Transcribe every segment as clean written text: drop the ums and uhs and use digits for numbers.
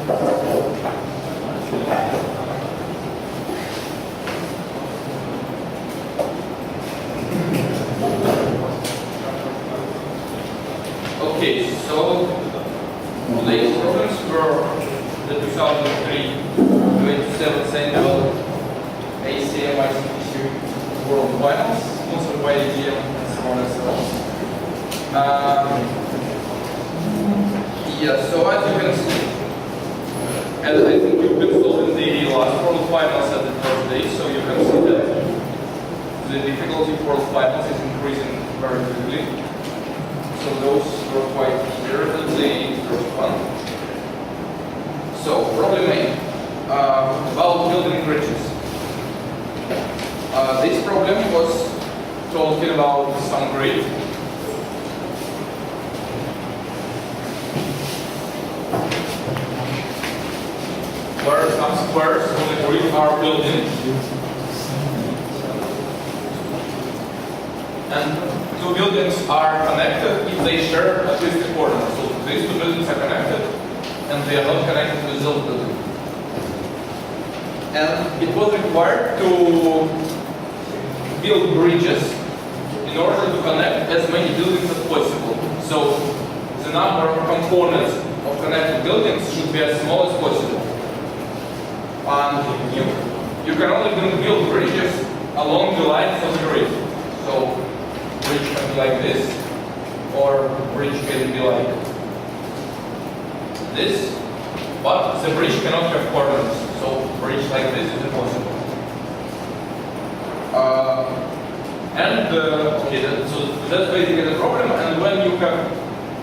Okay, so latest problems were the 2003-27th annual ACM ICPC World Finals, sponsored by AGM and so on and so on. Yeah, so as you can see, and I think you've been told in the last World Finals at the first day, so you can see that the difficulty for World Finals is increasing very quickly. So those were quite easier than the first one. So, problem A, about building bridges. This problem was talking about some grid. Where some squares on the grid are building. And two buildings are connected if they share at least a corner. So these two buildings are connected and they are not connected to the zone building. And it was required to build bridges in order to connect as many buildings as possible. So the number of components of connected buildings should be as small as possible. And you can only build bridges along the lines of the grid. So bridge can be like this, or bridge can be like this, but the bridge cannot have corners, so bridge like this is impossible. Okay, so that's basically the problem. And when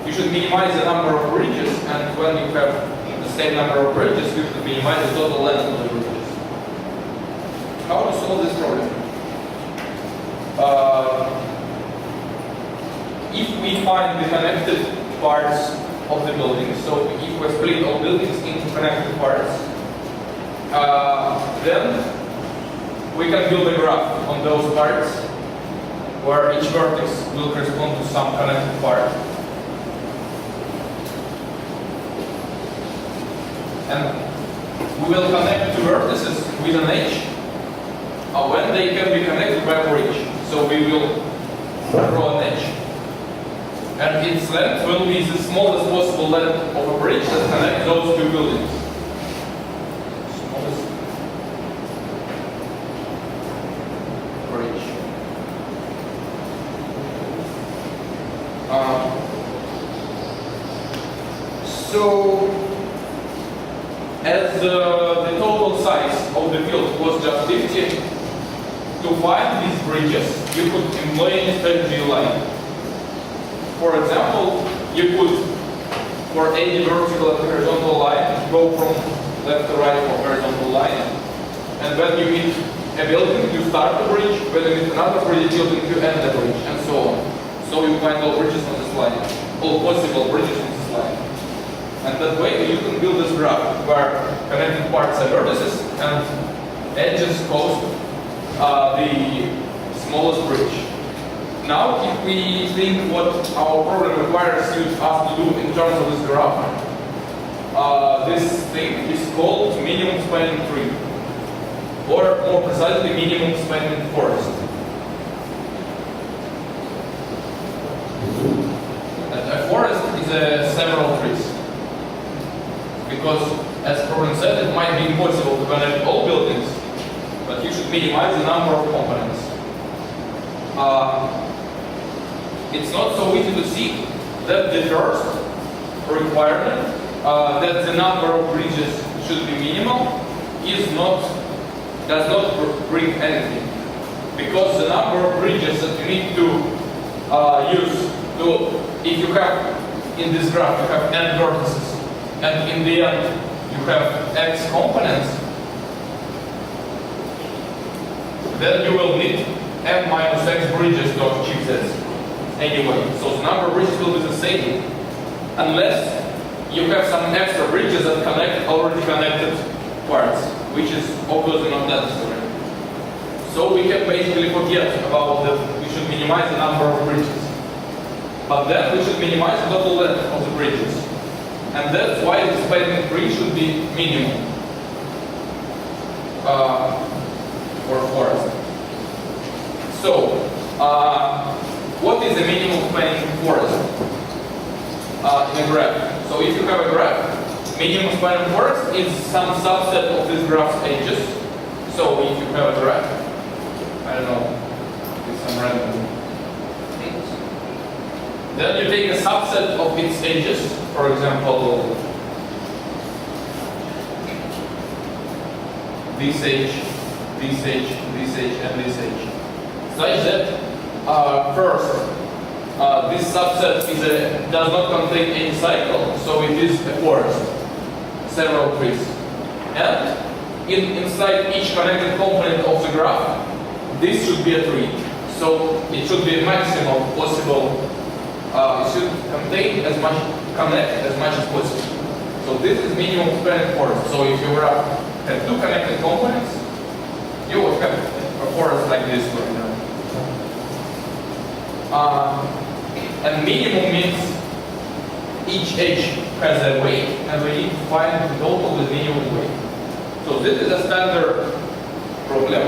you should minimize the number of bridges, and when you have the same number of bridges, you should minimize the total length of the bridges. How to solve this problem? If we find the connected parts of the building, so if we split all buildings into connected parts, then we can build a graph on those parts where each vertex will correspond to some connected part. And we will connect two vertices with an edge when they can be connected by a bridge. So we will draw an edge. And its length will be the smallest possible length of a bridge that connects those two buildings. Smallest bridge. So, as the total size of the field was just 50, to find these bridges, you could employ any strategy you like. For example, you could, for any vertical and horizontal line, go from left to right for horizontal line. And when you meet a building, you start the bridge. When you meet another building, you end the bridge, and so on. So you find all bridges on this line, all possible bridges on this line. And that way you can build this graph where connected parts are vertices and edges cause the smallest bridge. Now, if we think what our problem requires us to do in terms of this graph, this thing is called minimum spanning tree, or more precisely, minimum spanning forest. And a forest is several trees, because, as problem said, it might be impossible to connect all buildings, but you should minimize the number of components. It's not so easy to see that the first requirement, that the number of bridges should be minimal, does not bring anything. Because the number of bridges that you need to use if you have, in this graph, you have n vertices, and in the end, you have x components, then you will need m minus x bridges to achieve this anyway. So the number of bridges will be the same, unless you have some extra bridges that connect already connected parts, which is obviously not necessary. So we can basically forget about that we should minimize the number of bridges. But then we should minimize the total length of the bridges. And that's why the spanning tree should be minimum for forest. So, what is the minimum spanning forest in a graph? So if you have a graph, minimum spanning forest is some subset of this graph's edges. So if you have a graph, I don't know, it's some random things. Then you take a subset of its edges, for example, this edge, this edge, this edge, and this edge. Such that first, this subset does not contain any cycle, so it is a forest, several trees. And inside each connected component of the graph, this should be a tree. So it should be a maximum possible, it should contain as much, connect as much as possible. So this is minimum spanning forest. So if your graph has two connected components, you would have a forest like this, for example. And minimum means each edge has a weight, and we need to find the total with minimum weight. So this is a standard problem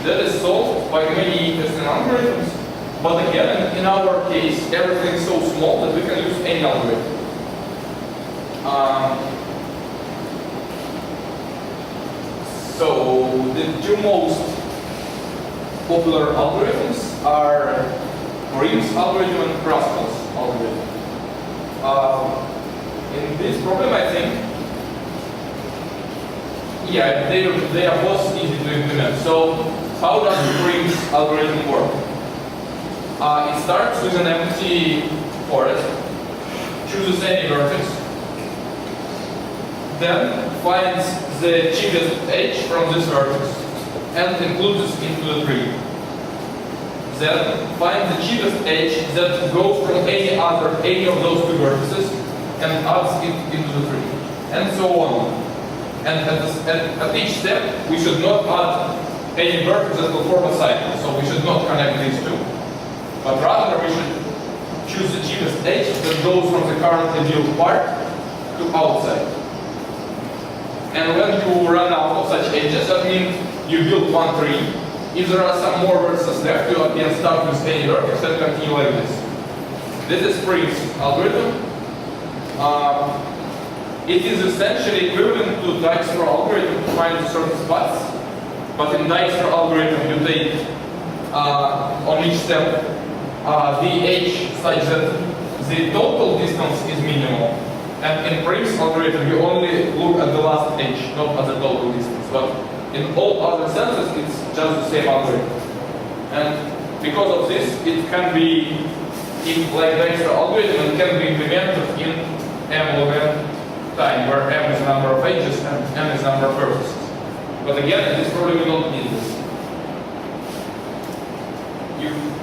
that is solved by many interesting algorithms. But again, in our case, everything is so small that we can use any algorithm. So the two most popular algorithms are Green's algorithm and Kruskal's algorithm. In this problem, I think, yeah, they are both easy to implement. So how does Green's algorithm work? It starts with an empty forest, chooses any vertex, then finds the cheapest edge from this vertex and includes it into the tree. Then finds the cheapest edge that goes from any of those two vertices and adds it into the tree, and so on. And at each step, we should not add any vertex that will form a cycle, so we should not connect these two. But rather, we should choose the cheapest edge that goes from the currently built part to outside. And when you run out of such edges, that means you build one tree. If there are some more vertices left, you again start with any vertex and continue like this. This is Spring's algorithm. It is essentially equivalent to Dijkstra algorithm to find certain spots. But in Dijkstra algorithm, you take on each step the edge such that the total distance is minimal. And in Spring's algorithm, you only look at the last edge, not at the total distance. But in all other senses, it's just the same algorithm. And because of this, it can be, like Dijkstra algorithm, it can be implemented in M log n time, where M is number of edges and N is number of vertices. But again, in this problem, you don't need this.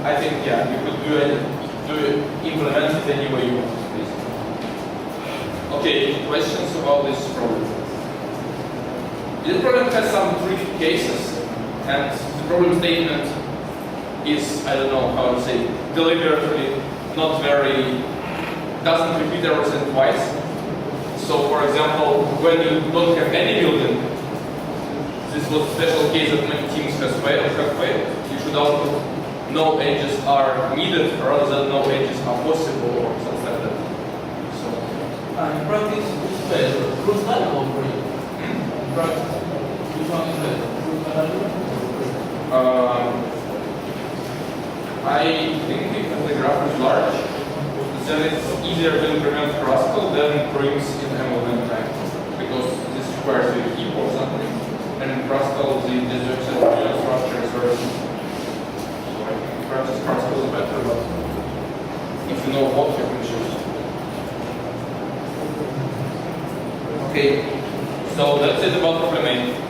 I think, yeah, you could implement it any way you want, basically. Okay, questions about this problem? This problem has some tricky cases, and the problem statement is, I don't know how to say, deliberately not very, doesn't repeat everything twice. So, for example, when you don't have any building, this was a special case that many teams have failed. You should output no edges are needed rather than no edges are possible or something like that. So, in practice, which better? Proof value or free? In practice, which one is better? Proof value or free? I think if the graph is large, then it's easier to implement Kruskal than Prince in MLN time, because this requires a heap or something, and in Kruskal the distribution structure is very simple. So I think perhaps Kruskal is better, but if you know what you can choose. Okay, so that's it about problem 8.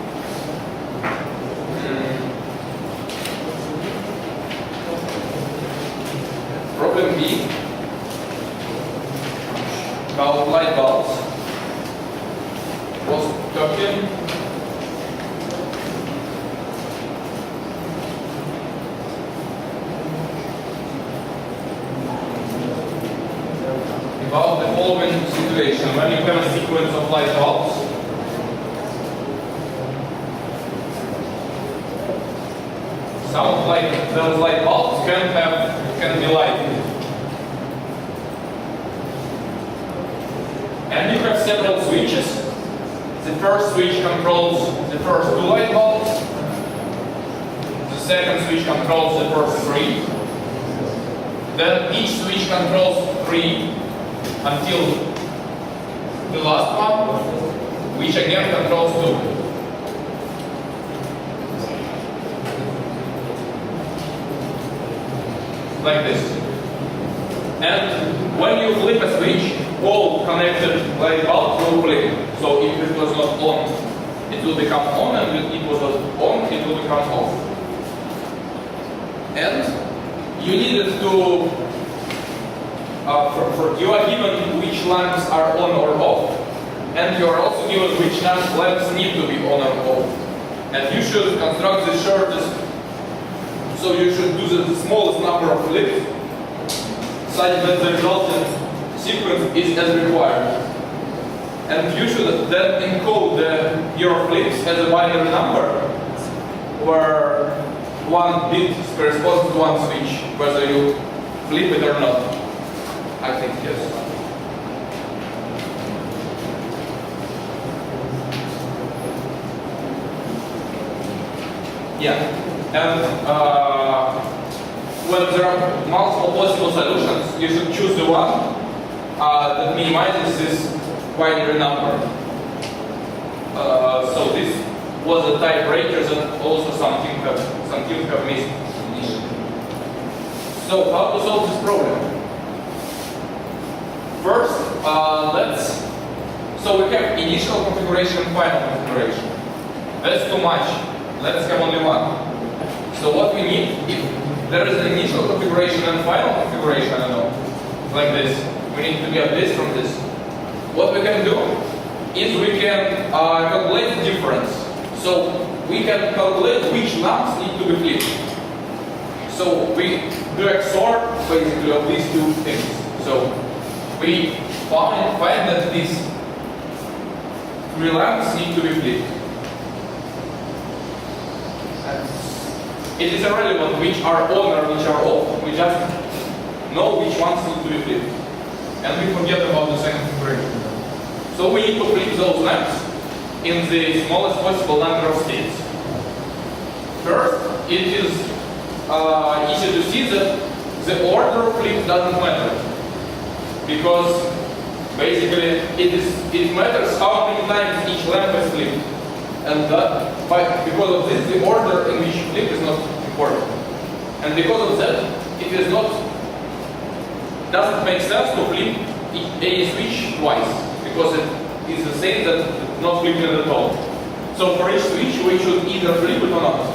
Problem B, about light bulbs, was talking about the following situation. situation when you have a sequence of light bulbs. Some of those light bulbs can be lighted. And you have several switches. The first switch controls the first 2 light bulbs. The second switch controls the first 3. Then each switch controls 3 until the last one, which again controls 2. Like this. And when you flip a switch, all connected light bulbs will flip. So if it was not on, it will become on, and if it was not on, it will become off. And you needed to, you are given which lamps are on or off, and you are also given which lamps need to be on or off. And you should construct the shortest, so you should do the smallest number of flips, such that the resultant sequence is as required. And you should then encode your flips as a binary number, where 1 bit corresponds to 1 switch, whether you flip it or not. I think yes. Yeah. And when there are multiple possible solutions, you should choose the one that minimizes this binary number. So this was a tiebreaker that also some teams have missed initially. So how to solve this problem? First, so we have initial configuration and final configuration. That's too much. Let's have only one. So what we need, if there is an initial configuration and final configuration, I don't know, like this, we need to get this from this. What we can do is we can calculate the difference. So we can calculate which lamps need to be flipped. So we do XOR basically of these two things. So we find that these 3 lamps need to be flipped. It is irrelevant which are on or which are off. We just know which ones need to be flipped. And we forget about the second configuration. So we need to flip those lamps in the smallest possible number of states. First, it is easy to see that the order of flips doesn't matter. Because basically it matters how many times each lamp is flipped. And because of this, the order in which you flip is not important. And because of that, it is doesn't make sense to flip any switch twice, because it is the same that not flipping it at all. So for each switch, we should either flip it or not.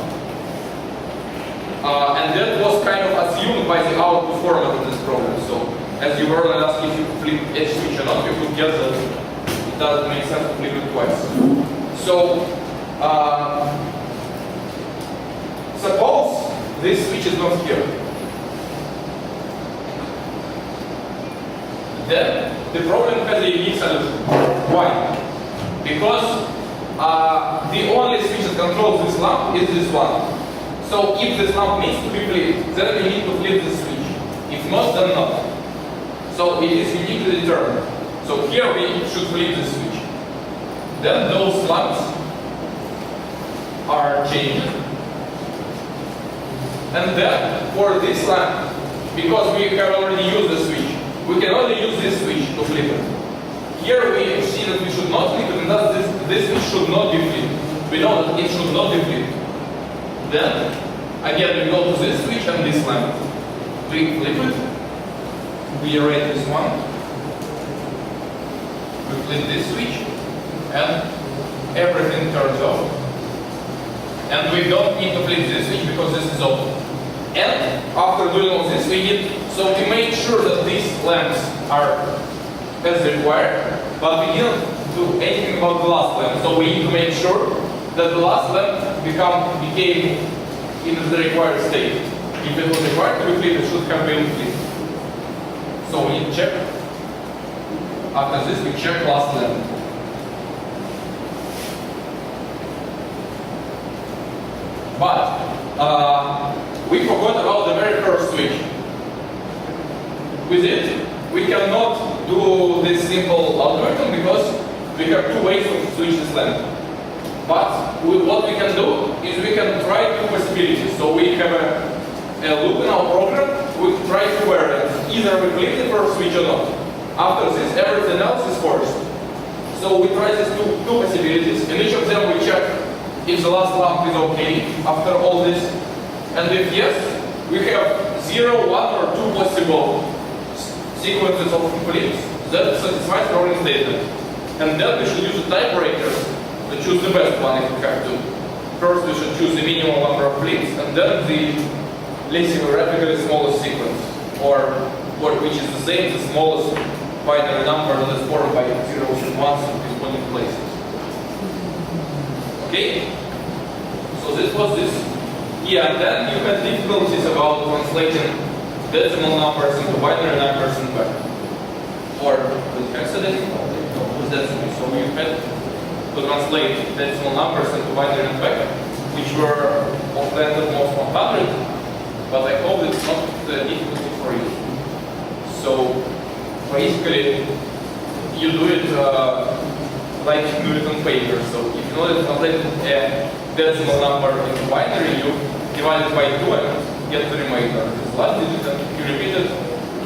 And that was kind of assumed by the output format of this program. So as you were asked if you flip each switch or not, you could guess that it doesn't make sense to flip it twice. So suppose this switch is not here. Then the problem has a unique solution. Why? Because the only switch that controls this lamp is this one. So if this lamp needs to be flipped, then we need to flip this switch. If not, then not. So it is uniquely determined. So here we should flip this switch. Then those lamps are changed. And then for this lamp, because we have already used the switch, we can only use this switch to flip it. Here we see that we should not flip it, and thus this switch should not be flipped. We know that it should not be flipped. Then, again, we go to this switch and this lamp. We flip it. We erase this one. We flip this switch, and everything turns off. And we don't need to flip this switch because this is open. And after doing all this, so we made sure that these lamps are as required, but we didn't do anything about the last lamp. So we need to make sure that the last lamp became in the required state. If it was required to be flipped, it should have been flipped. So we need to check. After this, we check last length. But we forgot about the very first switch. With it, we cannot do this simple algorithm because we have two ways to switch this length. But what we can do is we can try two possibilities. So we have a loop in our program, we try two variants. Either we click the first switch or not. After this, everything else is forced. So we try these two possibilities. In each of them we check if the last lamp is okay after all this. And if yes, we have 0, 1, or 2 possible sequences of completes that satisfies the rolling statement. And then we should use a tiebreaker to choose the best one if we have to. First we should choose the minimum number of completes, and then the lexically smallest sequence, or which is the same, the smallest binary number that is formed by zeros and ones in corresponding places. Okay? So this was this. Yeah, and then you had difficulties about translating decimal numbers into binary numbers and back. Or with hexadecimal, with decimal. So you had to translate decimal numbers into binary and back, which were of length at most 100, but I hope it's not difficult for you. So basically, you do it like Newton paper. So if you know that translate a decimal number into binary, you divide it by 2 and get the remainder. It's last digit and you repeat it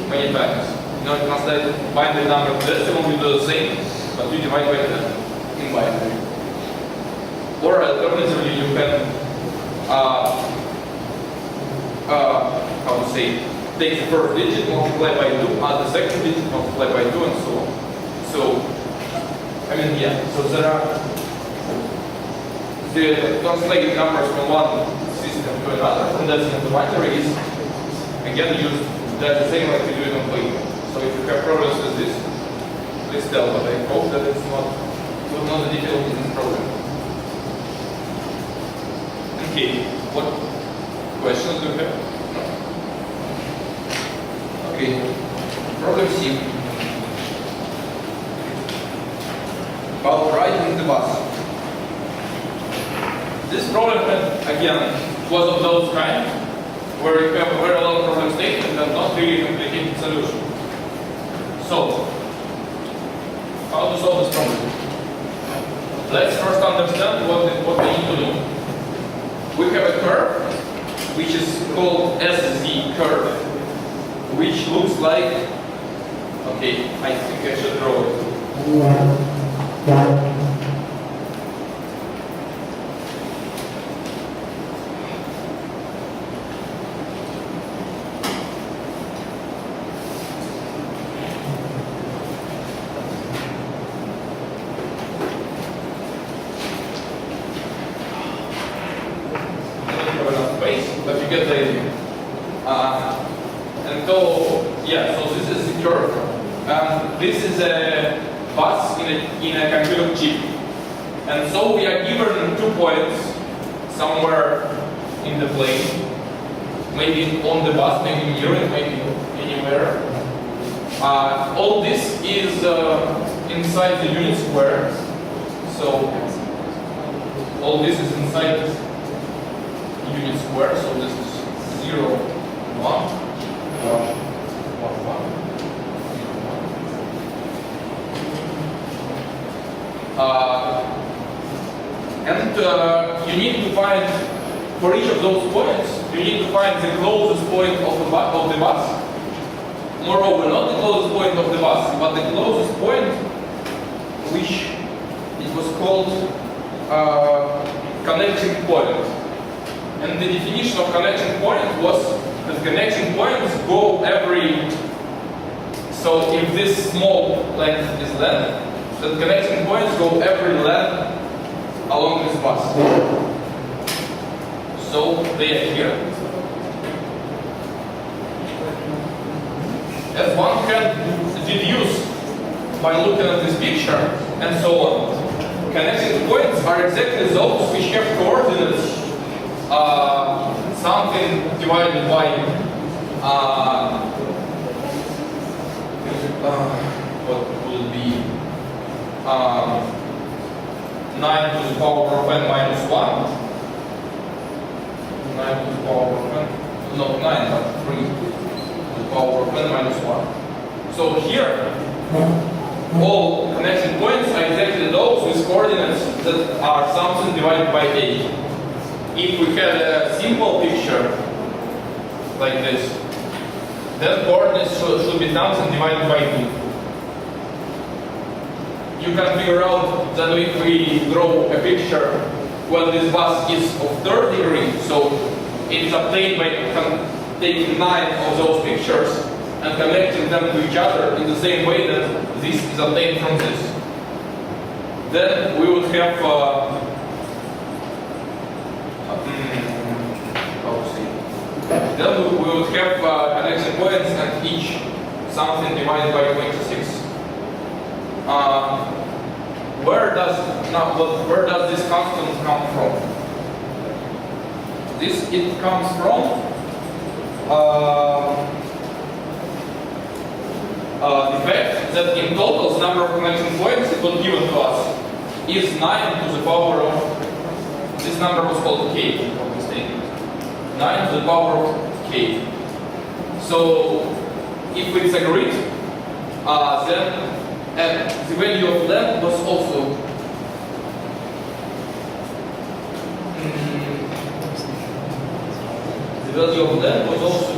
many times. You know, translate binary number to decimal, you do the same, but you divide by 10 in binary. Or alternatively, you can how to say, take the first digit, multiply by 2, add the second digit, multiply by 2, and so on. So, I mean, yeah, so there are the translating numbers from one system to another, from decimal to binary is again used that's the same like we do it on paper. So if you have problems with this, please tell, but I hope that it's not a difficulty in this program. Okay, what questions do you have? Okay, problem C. About riding the bus. This problem, again, was of those kind where you have a very long problem statement and not really complicated solution. So, how to solve this problem? Let's first understand what we need to do. We have a curve, which is called SZ curve, which looks like, okay, I think I should draw it. But you get the idea. And so, yeah, so this is the curve. This is a bus in a computer chip. And so we are given 2 points somewhere in the plane. Maybe on the bus, maybe near it, maybe anywhere. All this is inside the unit square. So all this is inside unit square, so this is 0, 1, 1, 1, 1. And you need to find, for each of those points, you need to find the closest point of the bus. Moreover, not the closest point of the bus, but the closest point, which it was called connecting point. And the definition of connecting point was that connecting points go every, so if this small length is length, that connecting points go every length along this bus. So they are here. As one can deduce by looking at this picture and so on, connecting points are exactly those which have coordinates something divided by what would it be? 9 to the power of n minus 1. 9 to the power of n, not 9, but 3 to the power of n minus 1. So here, all connection points are exactly those with coordinates that are something divided by 8. If we had a simple picture like this, then coordinates should be something divided by 2. You can figure out that if we draw a picture when this bus is of third degree, so it is obtained by taking 9 of those pictures and connecting them to each other in the same way that this is obtained from this. Then we would have then we would have connection points and each something divided by 26. Where does this constant come from? It comes from the fact that in total the number of connection points it was given to us is 9 to the power of, this number was called k, if I'm not mistaken. 9 to the power of k. So if it's agreed, then and the value of length was also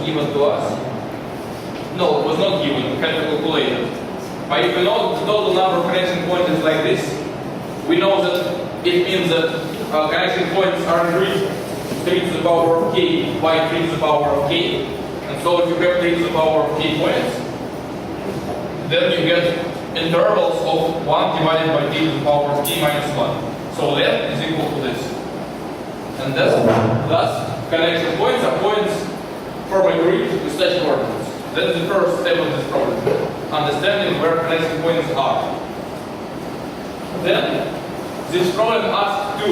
given to us. No, it was not given, we had to calculate it. But if we know the total number of connection points is like this, we know that it means that connection points are agreed 3 to the power of k by 3 to the power of k. And so if you have 3 to the power of k points, then you get intervals of 1 divided by t to the power of t minus 1. So length is equal to this. And thus connection points are points from agreed with such coordinates. That's the first step of this problem. Understanding where connection points are. Then this problem asks to,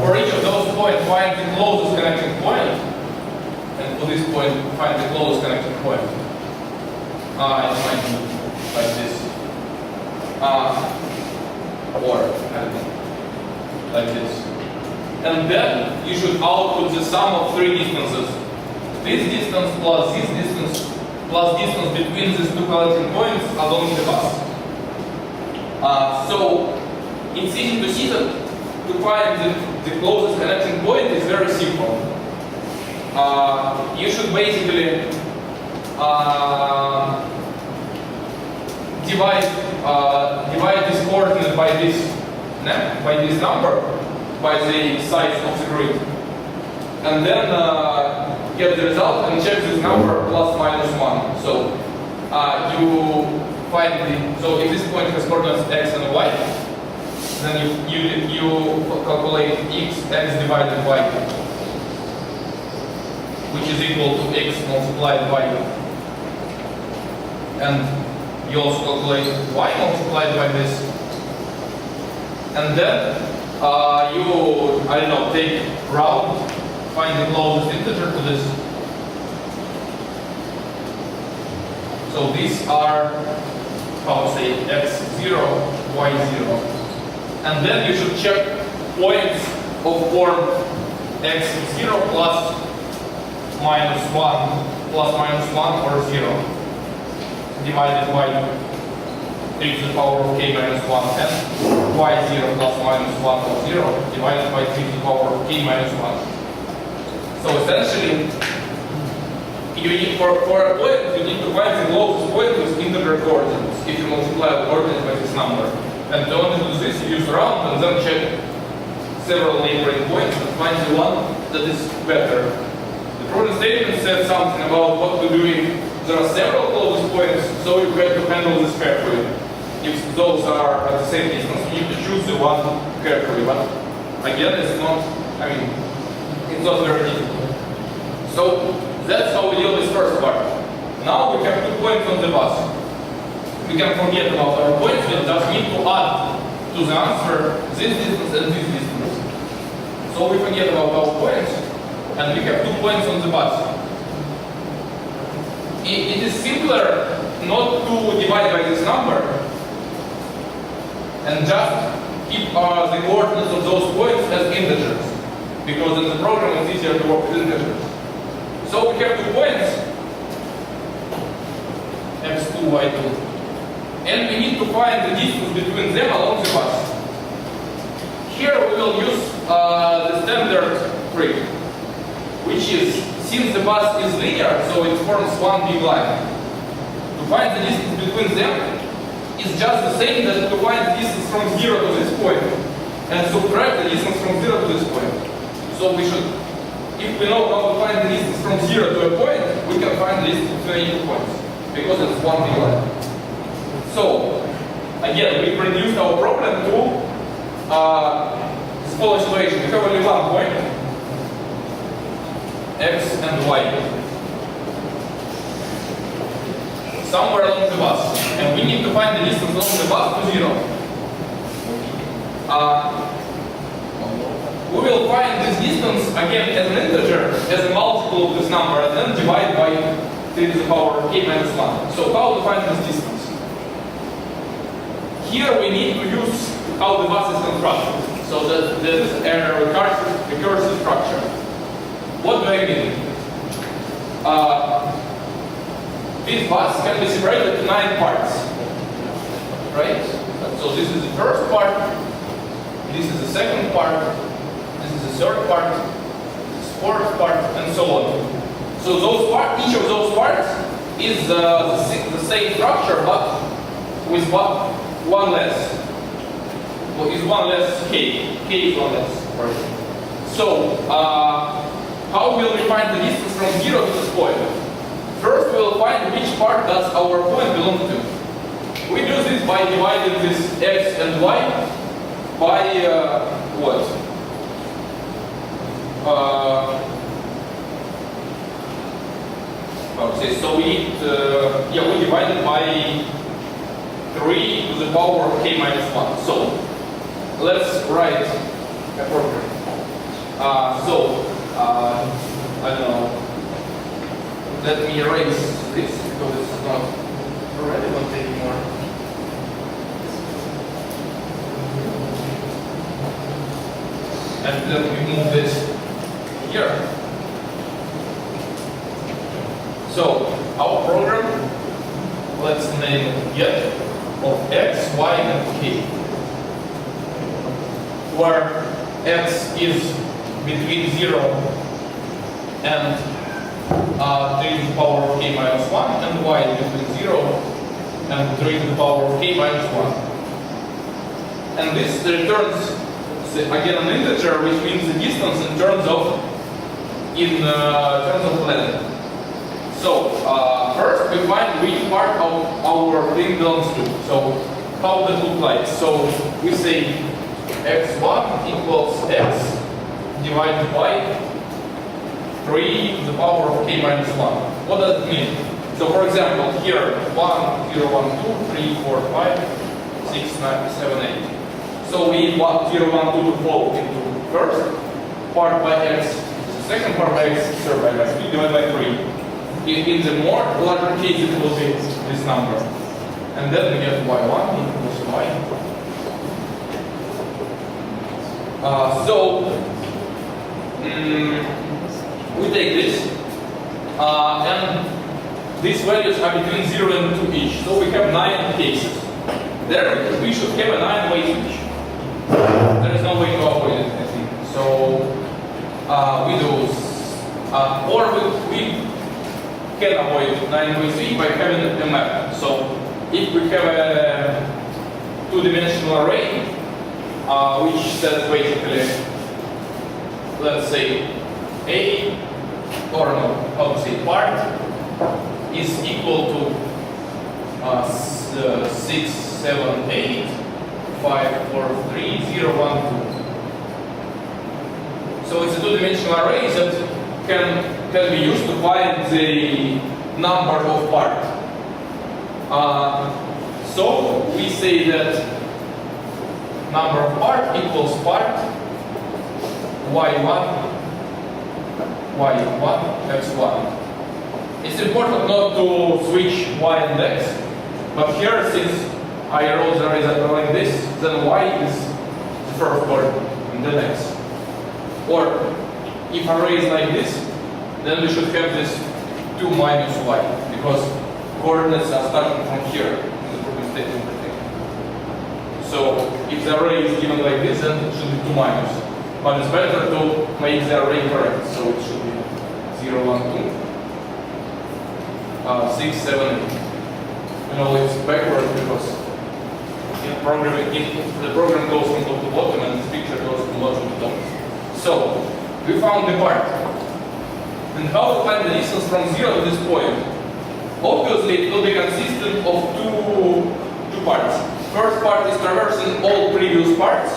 for each of those points, find the closest connection point. And for this point, find the closest connection point. It might be like this. Or like this. And then you should output the sum of 3 distances. This distance plus this distance plus distance between these 2 collecting points along the bus. So it's easy to see that to find the closest connection point is very simple. You should basically divide this coordinate by this number, by the size of the grid, and then get the result and check this number plus minus 1. So you find so if this point has coordinates x and y, then you calculate x divided by, which is equal to x multiplied by, and you also calculate y multiplied by this, and then you take round, find the closest integer to this. So these are, x0, y0. And then you should check points of form x0 plus minus 1 or 0 divided by 3 to the power of k minus 1 and y0 plus minus 1 or 0 divided by 3 to the power of k minus 1. So essentially, you need for a point, you need to find the closest point with integer coordinates if you multiply the coordinates by this number. And to only do this, you use round and then check several neighboring points and find the one that is better. The problem statement said something about what to do if there are several closest points, so you have to handle this carefully. If those are at the same distance, you need to choose the one carefully. But again, it's not very difficult. So that's how we deal with this first part. Now we have 2 points on the bus. We can forget about our points, we just need to add to the answer this distance and this distance. So we forget about our points, and we have 2 points on the bus. It is simpler not to divide by this number, and just keep the coordinates of those points as integers, because in the program it's easier to work with integers. So we have 2 points, x2, y2, and we need to find the distance between them along the bus. Here we will use the standard trick, which is, since the bus is linear, so it forms one big line. To find the distance between them is just the same as to find the distance from 0 to this point, and subtract the distance from 0 to this point. So we should, if we know how to find the distance from 0 to a point, we can find the distance between any 2 points, because it's one big line. So, again, we reduced our problem to this following situation. We have only one point, x and y, somewhere along the bus, and we need to find the distance along the bus to 0. We will find this distance again as an integer, as a multiple of this number, and then divide by 3 to the power k minus 1. So how to find this distance? Here we need to use how the bus is constructed. So that this is a recursive structure. What do I mean? This bus can be separated into 9 parts, right? So this is the first part, this is the second part, this is the third part, this is the fourth part, and so on. So those each of those parts is the same structure, but with one less. Well, is one less k. K is one less. So how will we find the distance from 0 to this point? First, we will find which part does our point belong to. We do this by dividing this x and y by what? Okay, so we divide it by 3 to the power of k minus 1. So let's write a program. I don't know. Let me erase this because it's not relevant anymore. And then we move this here. So our program, let's name it get of x, y, and k, where x is between 0 and 3 to the power of k minus 1, and y is between 0 and 3 to the power of k minus 1. And this returns again an integer, which means the distance in terms of length. So first we find which part of our thing belongs to. So how that look like? So we say x1 equals x divided by 3 to the power of k minus 1. What does it mean? So for example, here 1, 0, 1, 2, 3, 4, 5, 6, 9, 7, 8. So we want 0, 1, 2 to fall into first part by x, second part by x, third by x. We divide by 3. In the more larger case, it will be this number. And then we get y1 equals y. We take this, and these values are between 0 and 2 each. So we have 9 cases. There we should have a 9-way switch. There is no way to avoid it, I think. So we do, or we can avoid 9-way switch by having a map. So if we have a 2-dimensional array, which says basically, let's say a, or no, how to say, part is equal to 6, 7, 8, 5, 4, 3, 0, 1, 2. So it's a 2-dimensional array that can be used to find the number of parts. So we say that number of part equals part y1, y1, x1. It's important not to switch y and x, but here since I roll the array that are like this, then y is the first word in the next. Or if array is like this, then we should have this 2 minus y, because coordinates are starting from here in the proven statement. So if the array is given like this, then it should be 2 minus. But it's better to make the array correct, so it should be 0, 1, 2, 6, 7, 8. You know, it's backwards because in programming, the program goes from top to bottom and the picture goes from bottom to top. So we found the part. And how to find the distance from 0 to this point? Obviously, it will be consistent of two parts. First part is traversing all previous parts,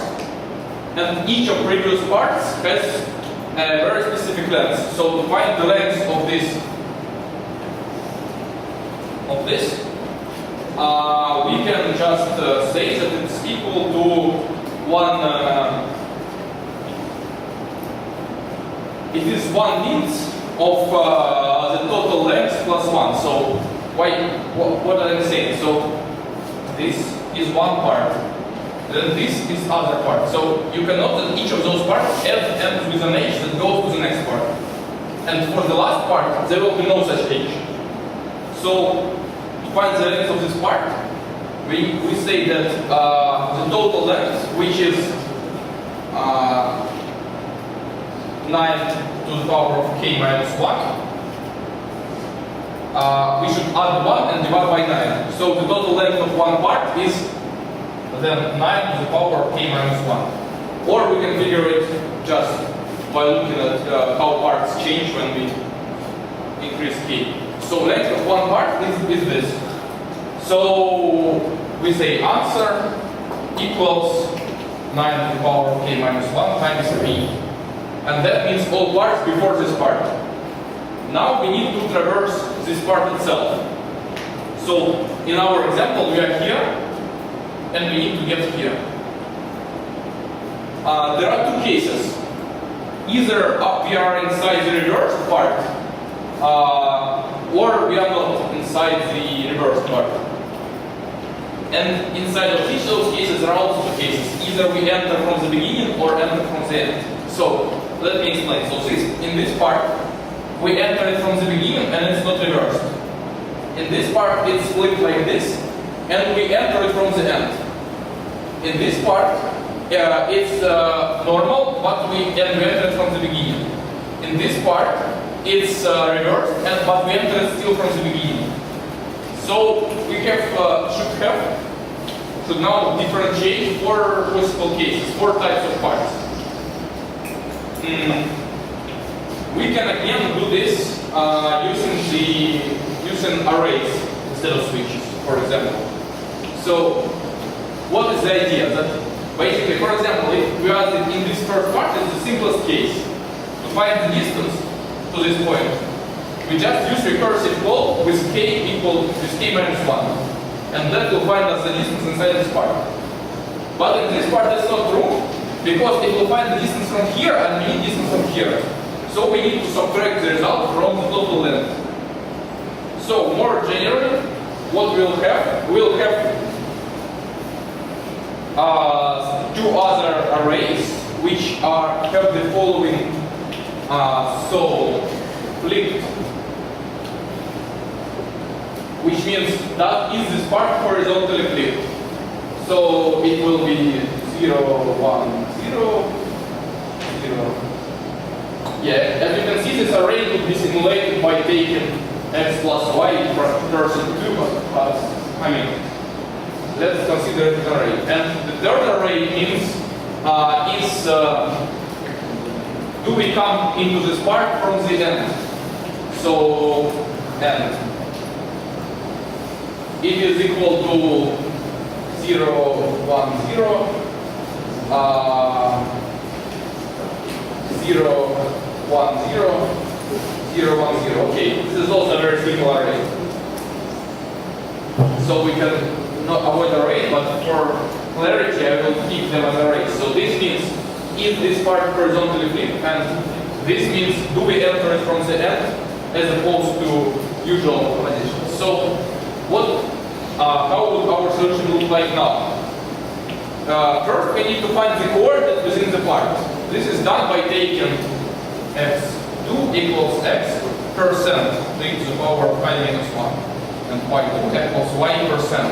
and each of previous parts has a very specific length. So to find the length of this, we can just say that it's equal to it is 1/9 of the total length plus 1. So what am I saying? So this is one part, then this is other part. So you can note that each of those parts ends with an h that goes to the next part. And for the last part, there will be no such h. So to find the length of this part, we say that the total length, which is 9 to the power of k minus 1, we should add 1 and divide by 9. So the total length of one part is then 9 to the power of k minus 1. Or we can figure it just by looking at how parts change when we increase k. So length of one part is this. So we say answer equals 9 to the power of k minus 1 times b. And that means all parts before this part. Now we need to traverse this part itself. So in our example, we are here, and we need to get here. There are two cases. Either we are inside the reversed part, or we are not inside the reversed part. And inside of each of those cases, there are also two cases. Either we enter from the beginning or enter from the end. So let me explain. So in this part, we enter it from the beginning and it's not reversed. In this part, it's flipped like this, and we enter it from the end. In this part, it's normal, but we enter it from the beginning. In this part, it's reversed, but we enter it still from the beginning. So we should now differentiate 4 possible cases, 4 types of parts. We can again do this using arrays instead of switches, for example. So what is the idea? That basically, for example, if we are in this first part, it's the simplest case. To find the distance to this point, we just use recursive call with k equal with k minus 1. And that will find us the distance inside this part. But in this part, that's not true, because it will find the distance from here and we need distance from here. So we need to subtract the result from the total length. So more generally, what we'll have two other arrays which have the following flipped, which means that is this part horizontally flipped. So it will be 0, 1, 0, 0. Yeah, as you can see, this array could be simulated by taking x plus y person 2, but I mean, let's consider it an array. And the third array means do we come into this part from the end? So end. It is equal to 0, 1, 0, 0, 1, 0, 0, 1, 0. Okay, this is also a very simple array. So we can not avoid array, but for clarity, I will keep them as arrays. So this means if this part horizontally flipped, and this means do we enter it from the end as opposed to usual conditions. So what how would our solution look like now? First, we need to find the coordinate within the part. This is done by taking x2 equals x percent to the power of I minus 1, and y2 equals y percent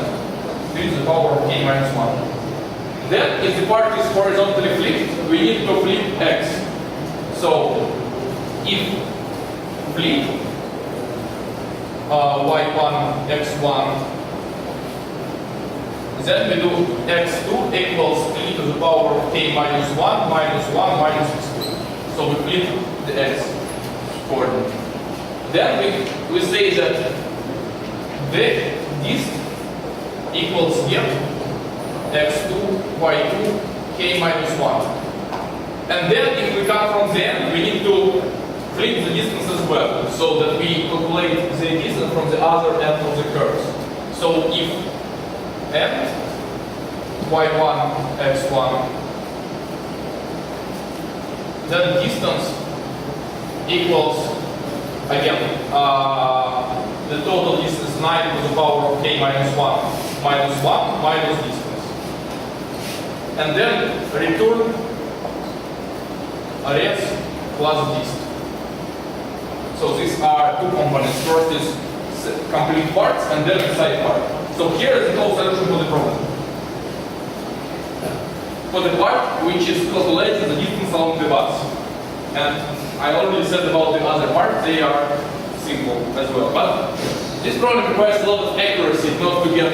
to the power of k minus 1. Then, if the part is horizontally flipped, we need to flip x. So, if flip y1, x1, then we do x2 equals e to the power of k minus 1 minus 1 minus x2. So we flip the x coordinate. Then we say that this equals here x2, y2, k minus 1. And then if we come from there, we need to flip the distance as well, so that we calculate the distance from the other end of the curves. So if and y1, x1, then distance equals, again, the total distance 9 to the power of k minus 1 minus distance. And then return res plus distance. So these are two components. First is complete parts and then the side part. So here is the whole solution for the problem. For the part which is calculating the distance along the bus. And I already said about the other part, they are simple as well. But this problem requires a lot of accuracy, not to get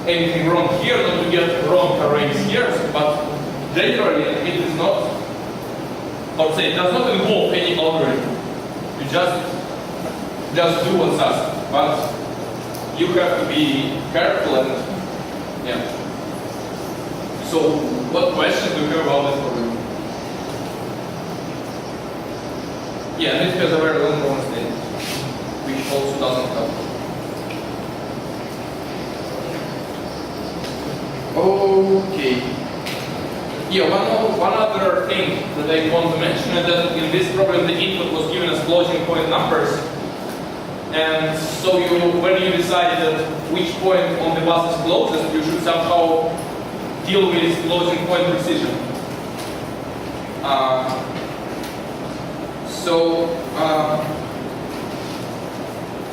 anything wrong here, not to get wrong arrays here, but generally it is not, I would say, it does not involve any algorithm. You just do what's asked. But you have to be careful and yeah. So, what questions do you have about this problem? Yeah, this has a very long wrong state, which also doesn't help. Okay. Yeah, one other thing that I want to mention is that in this problem the input was given as floating point numbers. And so when you decide that which point on the bus is closest, you should somehow deal with floating point precision.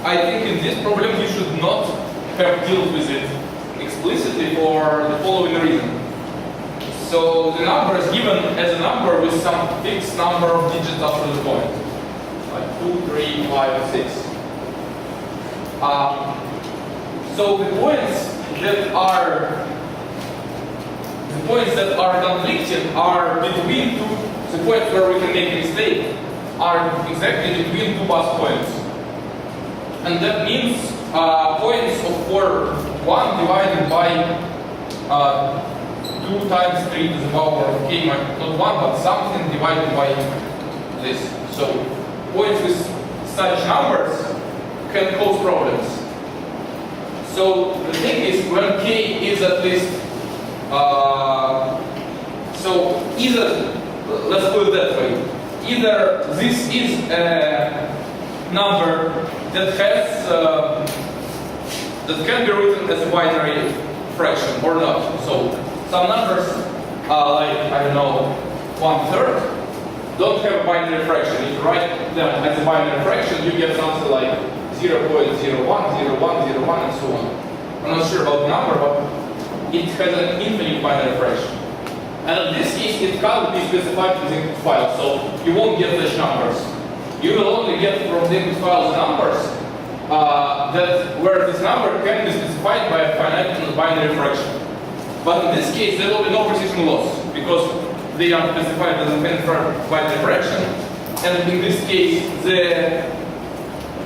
I think in this problem you should not have dealt with it explicitly for the following reason. So the number is given as a number with some fixed number of digits after the point, like 2, 3, 5, 6. So the points that are conflicting are between the points where we can make a mistake are exactly between two bus points. And that means points of for 1 divided by 2 times 3 to the power of k minus, not 1, but something divided by this. So points with such numbers can cause problems. So the thing is, when k is at least, so either, let's put it that way, either this is a number that has, that can be written as a binary fraction or not. So some numbers, like, I don't know, 1/3, don't have a binary fraction. If you write them as a binary fraction, you get something like 0.01, 01, 01, and so on. I'm not sure about the number, but it has an infinite binary fraction. And in this case, it can't be specified within the file, so you won't get such numbers. You will only get from the input files numbers where this number can be specified by a finite binary fraction. But in this case, there will be no precision loss because they are specified as a finite binary fraction. And in this case, the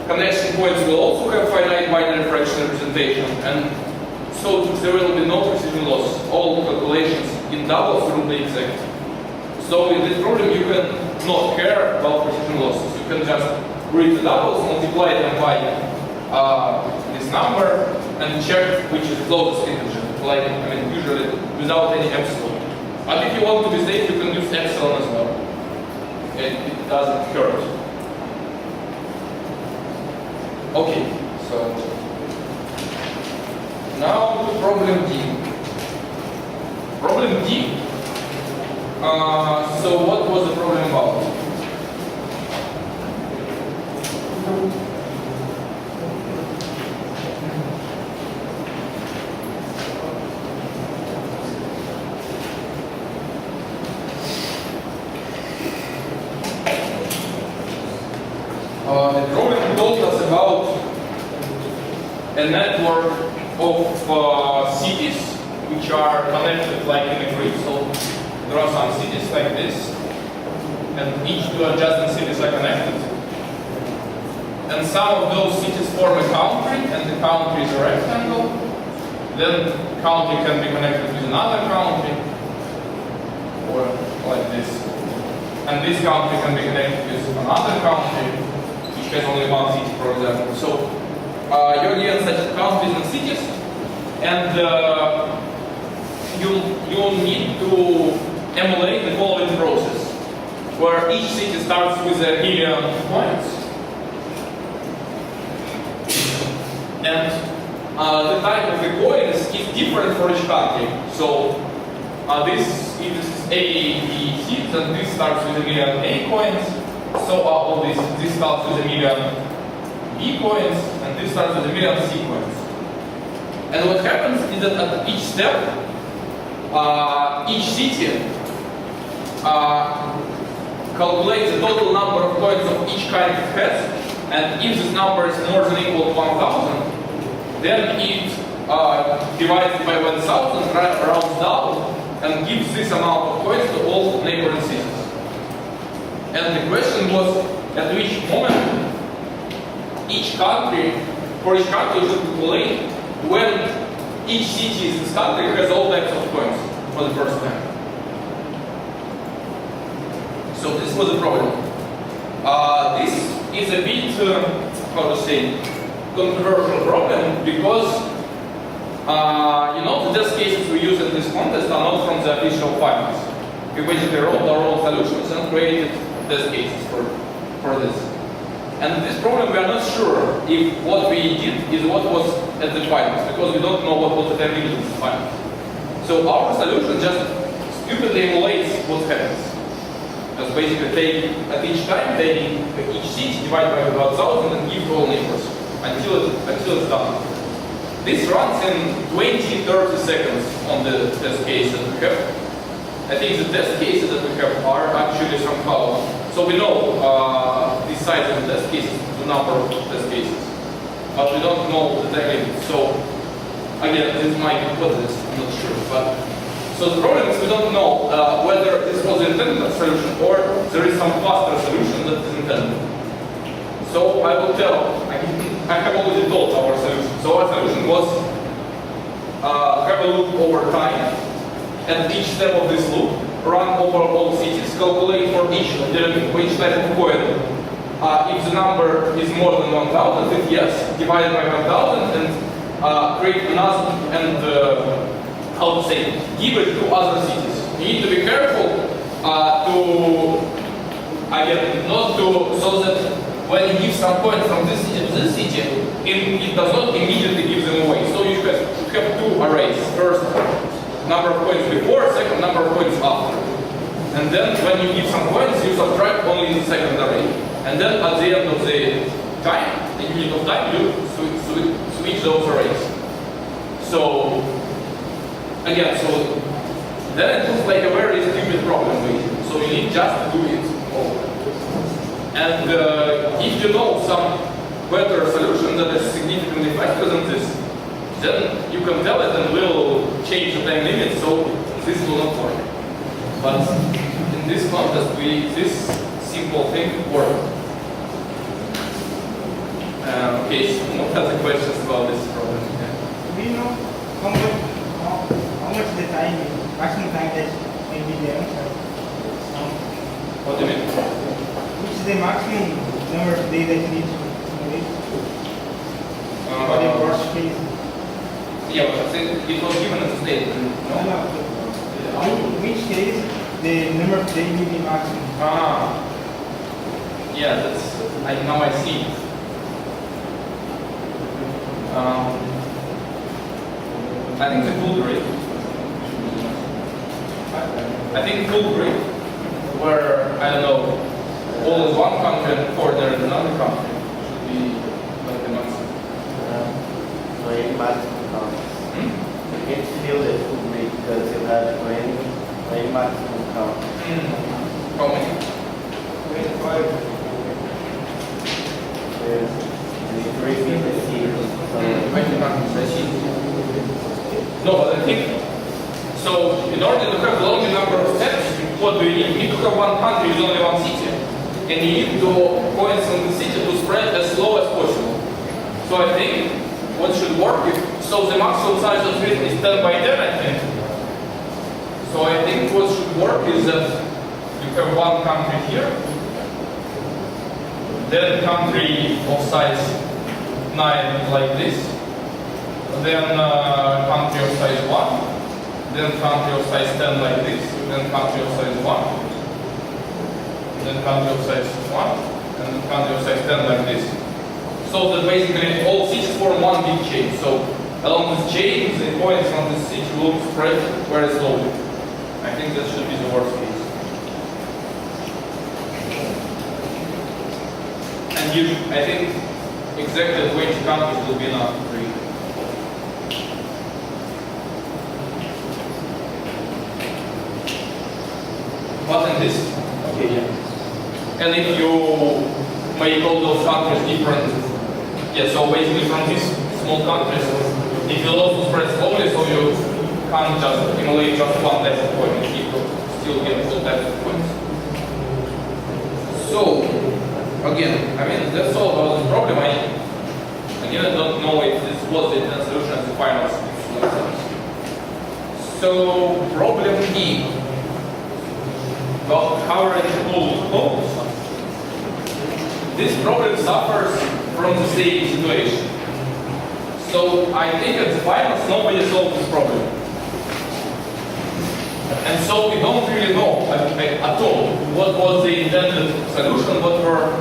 connection points will also have finite binary fraction representation, and so there will be no precision loss. All calculations in doubles will be exact. So in this problem, you can not care about precision losses. You can just read the doubles, multiply them by this number, and check which is the closest integer. Like, I mean, usually without any epsilon. But if you want to be safe, you can use epsilon as well. It doesn't hurt. Okay, so Now to problem D. Problem D. So what was the problem about? The problem told us about a network of cities which are connected like in a grid. So there are some cities like this, and each two adjacent cities are connected. And some of those cities form a country, and the country is a rectangle. Then country can be connected with another country, or like this. And this country can be connected with another country, which has only one city, for example. So you're given such countries and cities, and you need to emulate the following process, where each city starts with 1,000,000 points, and the type of the coins is different for each country. So this is A, B, C, and this starts with 1,000,000 A coins. So all this starts with 1,000,000 B coins, and this starts with 1,000,000 C coins. And what happens is that at each step, each city calculates the total number of coins of each kind it has, and if this number is more than equal to 1,000, then it divides it by 1,000, rounds down, and gives this amount of coins to all neighboring cities. And the question was, at which moment for each country should calculate when each city in this country has all types of coins for the first time. So this was a problem. This is a bit, controversial problem, because the test cases we use in this contest are not from the official files. We basically wrote our own solutions and created test cases for this. And this problem we are not sure if what we did is what was at the finals, because we don't know what was the terminal in the finals. So our solution just stupidly emulates what happens. Just basically at each time taking each city, divide by 1,000 and give to all neighbors until it's done. This runs in 20-30 seconds on the test case that we have. I think the test cases that we have are actually somehow, so we know the size of the test cases, the number of test cases, but we don't know the time limit. So again, this might be hypothesis, I'm not sure. But so the problem is we don't know whether this was the intended solution or there is some faster solution that is intended. So I will tell, I have already told our solution. So our solution was have a loop over time, and each step of this loop run over all cities, calculate for each type of coin. If the number is more than 1,000, then yes, divide by 1,000 and create another and give it to other cities. You need to be careful so that when you give some coins from this city to this city, it does not immediately give them away. So you should have two arrays. First, number of coins before, second, number of coins after. And then when you give some coins, you subtract only the second array. And then at the end of the time, the unit of time, you switch those arrays. So, again, then it looks like a very stupid problem. So you need just to do it all. And if you know some better solution that is significantly faster than this, then you can tell it and we'll change the time limit so this will not work. But in this contest, this simple thing worked. Okay, so what are the questions about this problem? Do you know how much the time, maximum time that may be the answer? What do you mean? Which is the maximum number of days that you need to simulate? For the worst case? Yeah, but it was given as a statement, no? In which case, the number of days will be maximum? Yeah, now I see. I think the full grid. I think full grid, where, I don't know, all is one country and corner is another country, should be like the maximum. So any maximum count. You can still the full grid because you have 20 maximum count. How many? 25. There's 3 meters here. I see. No, but I think, so in order to have large number of steps, what do you need? You need to have one country with only one city. And you need to points in the city to spread as slow as possible. So I think what should work is, so the maximum size of grid is 10 by 10, I think. So I think what should work is that you have one country here, then country of size 9 like this, then country of size 1, then country of size 10 like this, then country of size 1, then country of size 1, and country of size 10 like this. So that basically all cities form one big chain. So along this chain, the points from this city will spread very slowly. I think that should be the worst case. And I think exactly 20 countries will be enough for you. But in this. Okay, yeah. And if you make all those countries different, yeah, so basically from these small countries, if you also spread slowly, so you can't just accumulate just one data point, you still get full data points. So, again, I mean, that's all about this problem. I even don't know if this was the intended solution as the final solution. So, problem E. About covering all holes. This problem suffers from the same situation. So I think at the finals nobody solved this problem. And so we don't really know at all what was the intended solution, what were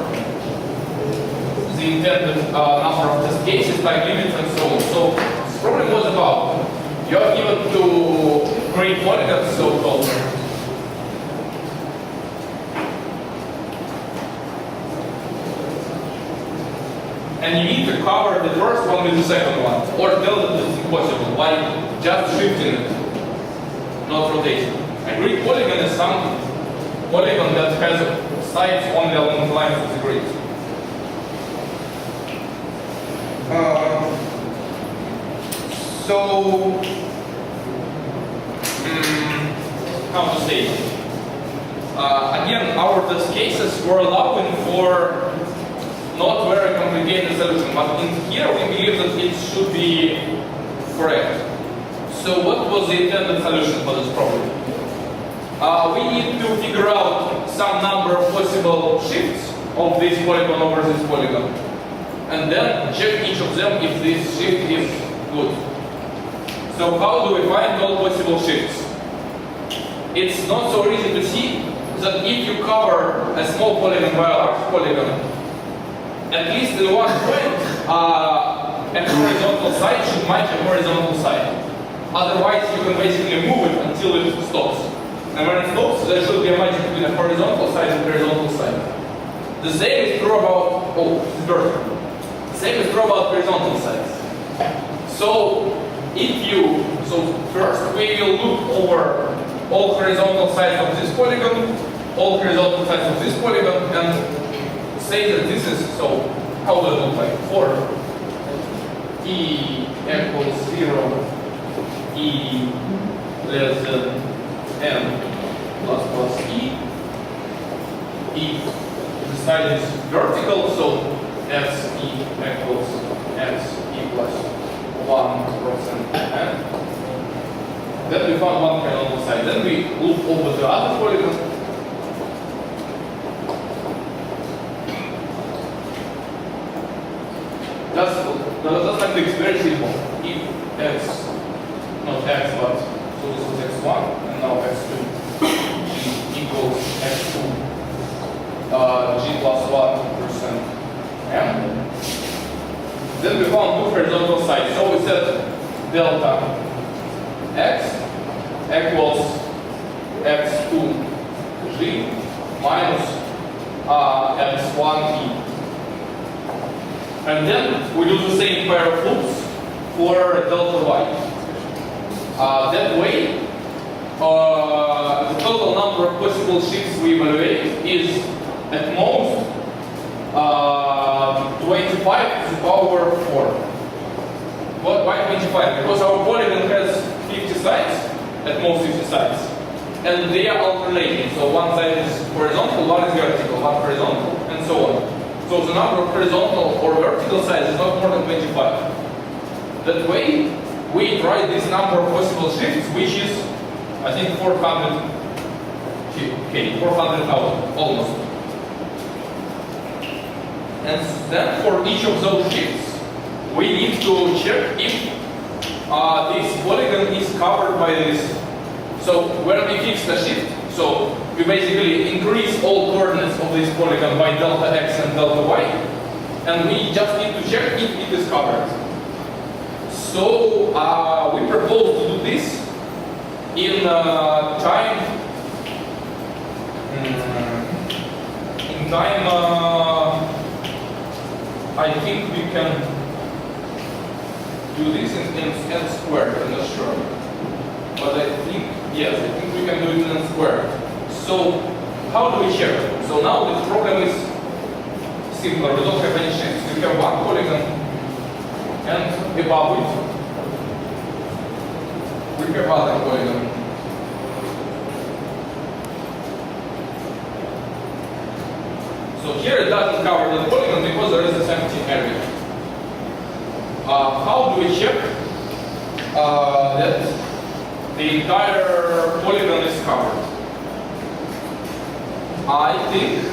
the intended number of test cases, time limits, and so on. So this problem was about you are given to create polygons, so-called. And you need to cover the first one with the second one, or tell that it's impossible by just shifting it, not rotating. A grid polygon is some polygon that has sides only along the lines of the grid. So, how to say? Again, our test cases were allowing for not very complicated solution, but in here we believe that it should be correct. So what was the intended solution for this problem? We need to figure out some number of possible shifts of this polygon over this polygon, and then check each of them if this shift is good. So how do we find all possible shifts? It's not so easy to see that if you cover a small polygon by a large polygon, at least in one point, a horizontal side should match a horizontal side. Otherwise, you can basically move it until it stops. And when it stops, there should be a match between a horizontal side and horizontal side. The same is true about, vertical. The same is true about horizontal sides. So, first we will look over all horizontal sides of this polygon, all horizontal sides of this polygon, and say that this is, so how does it look like? For E equals 0, E less than N plus E. If the side is vertical, so X E equals X E plus 1% N. Then we found one horizontal side. Then we look over the other polygon. Just like it's very simple. If X, not X, but so this was X1 and now X2, G equals X2, G plus 1% M. Then we found two horizontal sides. So we said delta x equals x2g minus x1e. And then we do the same pair of loops for delta y. That way, the total number of possible shifts we evaluate is at most 25 to the power 4. Why 25? Because our polygon has 50 sides, at most 50 sides, and they are alternating. So one side is horizontal, one is vertical, one horizontal, and so on. So the number of horizontal or vertical sides is not more than 25. That way, we try this number of possible shifts, which is, I think, 400,000, almost. And then for each of those shifts, we need to check if this polygon is covered by this. So when we fix the shift, so we basically increase all coordinates of this polygon by delta x and delta y, and we just need to check if it is covered. So we propose to do this in time. I think we can do this in n squared. I'm not sure, but I think yes, I think we can do it in n squared. So how do we check? So now the problem is simpler. We don't have any shifts. We have one polygon, and above it we have other polygon. So here it doesn't cover the polygon because there is a empty area. How do we check that the entire polygon is covered? I think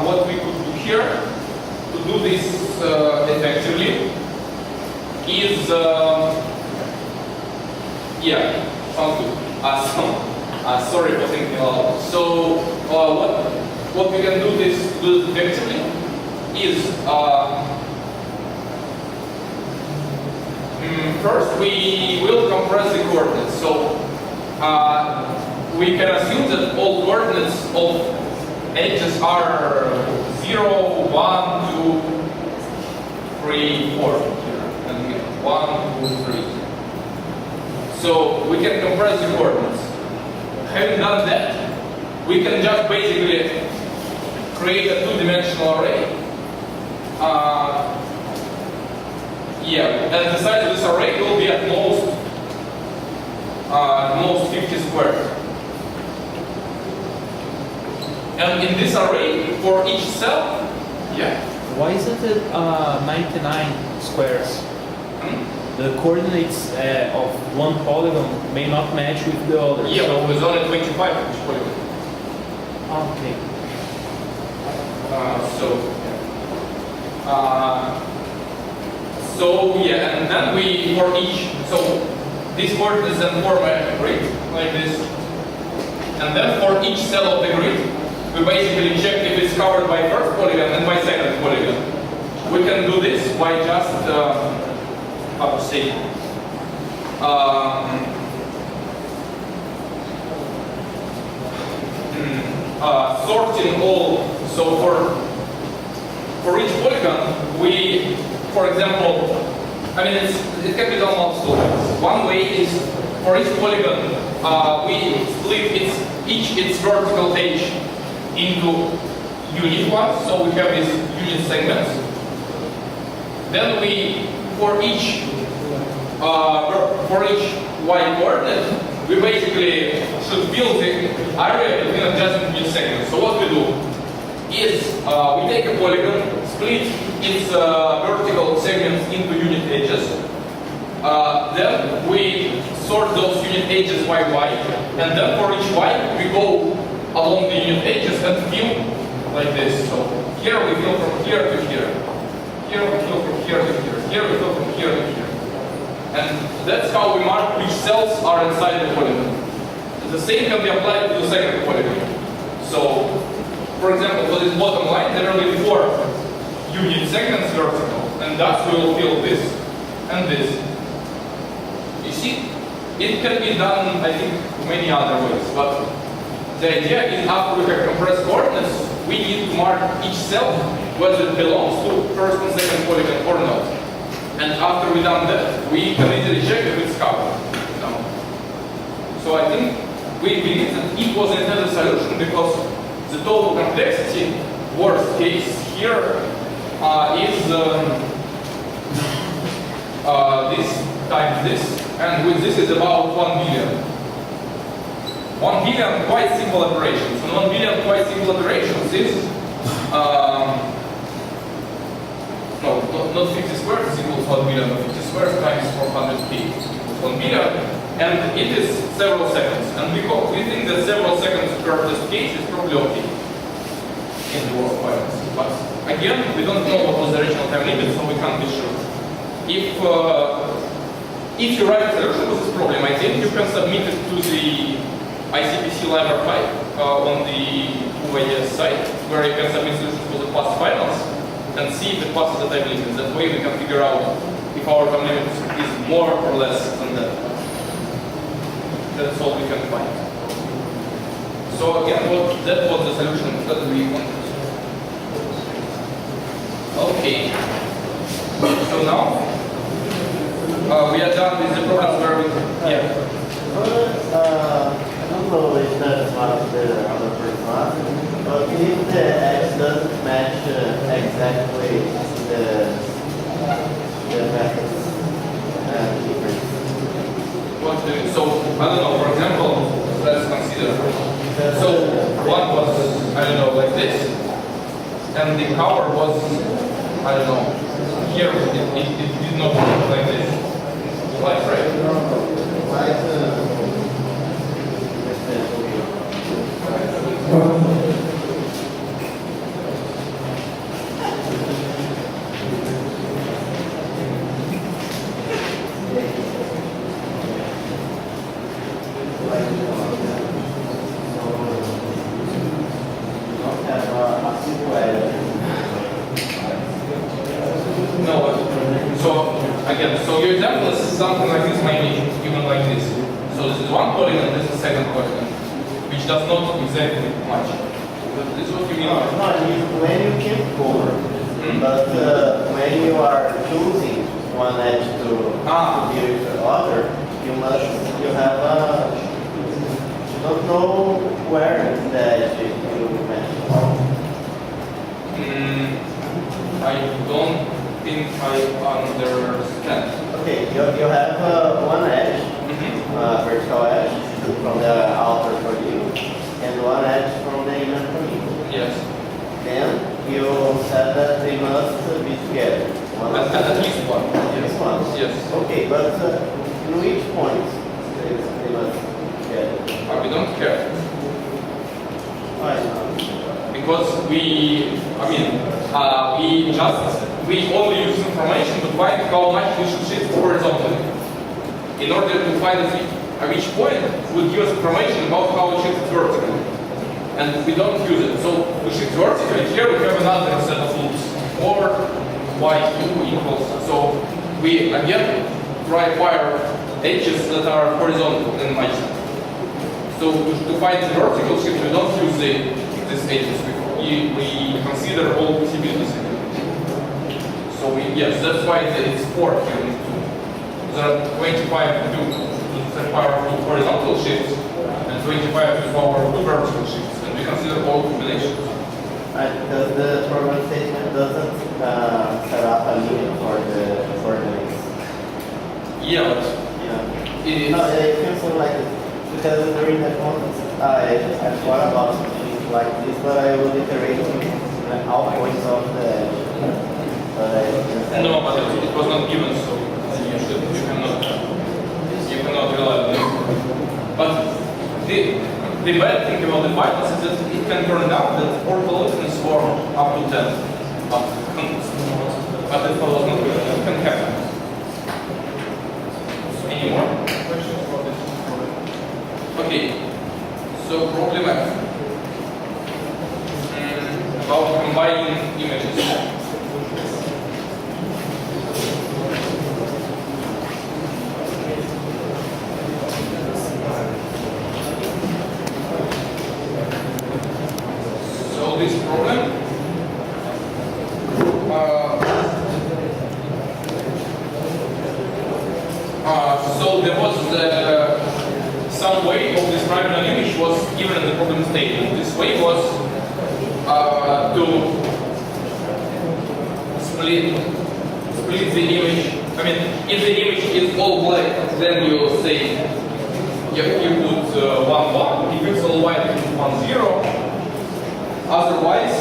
what we could do here to do this effectively is yeah, sounds good. Sorry for thinking aloud. So what we can do this effectively is first we will compress the coordinates. So we can assume that all coordinates of edges are 0, 1, 2, 3, 4 here, and here 1, 2, 3. So we can compress the coordinates. Having done that, we can just basically create a two-dimensional array. And the size of this array will be at most 50 squared. And in this array, for each cell, Why isn't it 99 squares? The coordinates of one polygon may not match with the other. Yeah, so it's only 25 each polygon. Okay. And then we for each, so these coordinates then form a grid like this, and then for each cell of the grid, we basically check if it's covered by first polygon and by second polygon. We can do this by just how to say sorting all. So for each polygon, we, for example, it can be done multiple ways. One way is for each polygon, we split its vertical edge into unit ones. So we have these unit segments. Then we, for each y coordinate, we basically should fill the area between adjacent unit segments. So what we do is we take a polygon, split its vertical segments into unit edges. Then we sort those unit edges by y, and then for each y we go along the unit edges and fill like this. So here we fill from here to here. Here we fill from here to here. Here we fill from here to here. And that's how we mark which cells are inside the polygon. The same can be applied to the second polygon. So, for example, for this bottom line, there are only 4 unit segments vertical, and thus we will fill this and this. You see, it can be done, I think, many other ways. But the idea is after we have compressed coordinates, we need to mark each cell whether it belongs to first and second polygon or not. And after we've done that, we can easily check if it's covered. So I think we believe that it was an intended solution because the total complexity, worst case here, is this times this, and with this is about 1 billion. 1 billion quite simple operations, and 1 billion quite simple operations is no, not 50 squares is equal to 1 billion, but 50 squares times 400k equals 1 billion, and it is several seconds. And we think that several seconds per test case is probably okay in the world finance. But again, we don't know what was the original time limit, so we can't be sure. If you write a solution to this problem, I think you can submit it to the ICPC live archive on the UAS site, where you can submit solutions for the past finals and see if it passes the time limit. That way we can figure out if our time limit is more or less than that. That's all we can find. So again, that was the solution that we wanted. Okay. So now we are done with the problems where we I don't know if that's what the other person asked, but if the X doesn't match exactly the methods what do you, so I don't know, for example, let's consider. So one was, I don't know, like this, and the cover was, I don't know, here it did not look like this. Like right? No. So again, so your example is something like this, maybe even like this. So this is one polygon, and this is second polygon, which does not exactly match. But this is what you mean. when you keep forward, but when you are choosing one edge to deal with the other, you have you don't know where the edge you match. I don't think I understand. Okay, you have one edge, vertical edge from the outer for you, and one edge from the inner for you. Yes. Then you said that they must be together. At least one. At least one. Yes. Okay, but in which points they must be together? We don't care. Why? Because we only use information to find how much we should shift horizontally. In order to find which point would give us information about how we shift vertically. And we don't use it. So we shift vertically. Here we have another set of loops. Or y2 equals. So we again try to fire edges that are horizontal in my set. So to find the vertical shift, we don't use these edges. We consider all possibilities. So yes, that's why it's 4 here. There are 25 to the power of horizontal shifts and 25 to the power of vertical shifts, and we consider all combinations. Because the program statement doesn't set up a limit for the coordinates. Yeah, but It feels so like it. Because during the conference, I thought about things like this, but I will iterate all points of the edge. no, but it was not given, so you cannot rely on it. But the bad thing about the finance is that it can turn out that orthologous form up to 10. But it was not good. It can happen. Any more questions for this problem? Okay, so problem F. About combining images. this problem. So there was some way of describing an image was given in the problem statement. This way was to split the image. I mean, if the image is all black, then you say you put 1 1. If it's all white, you put 1 0. Otherwise,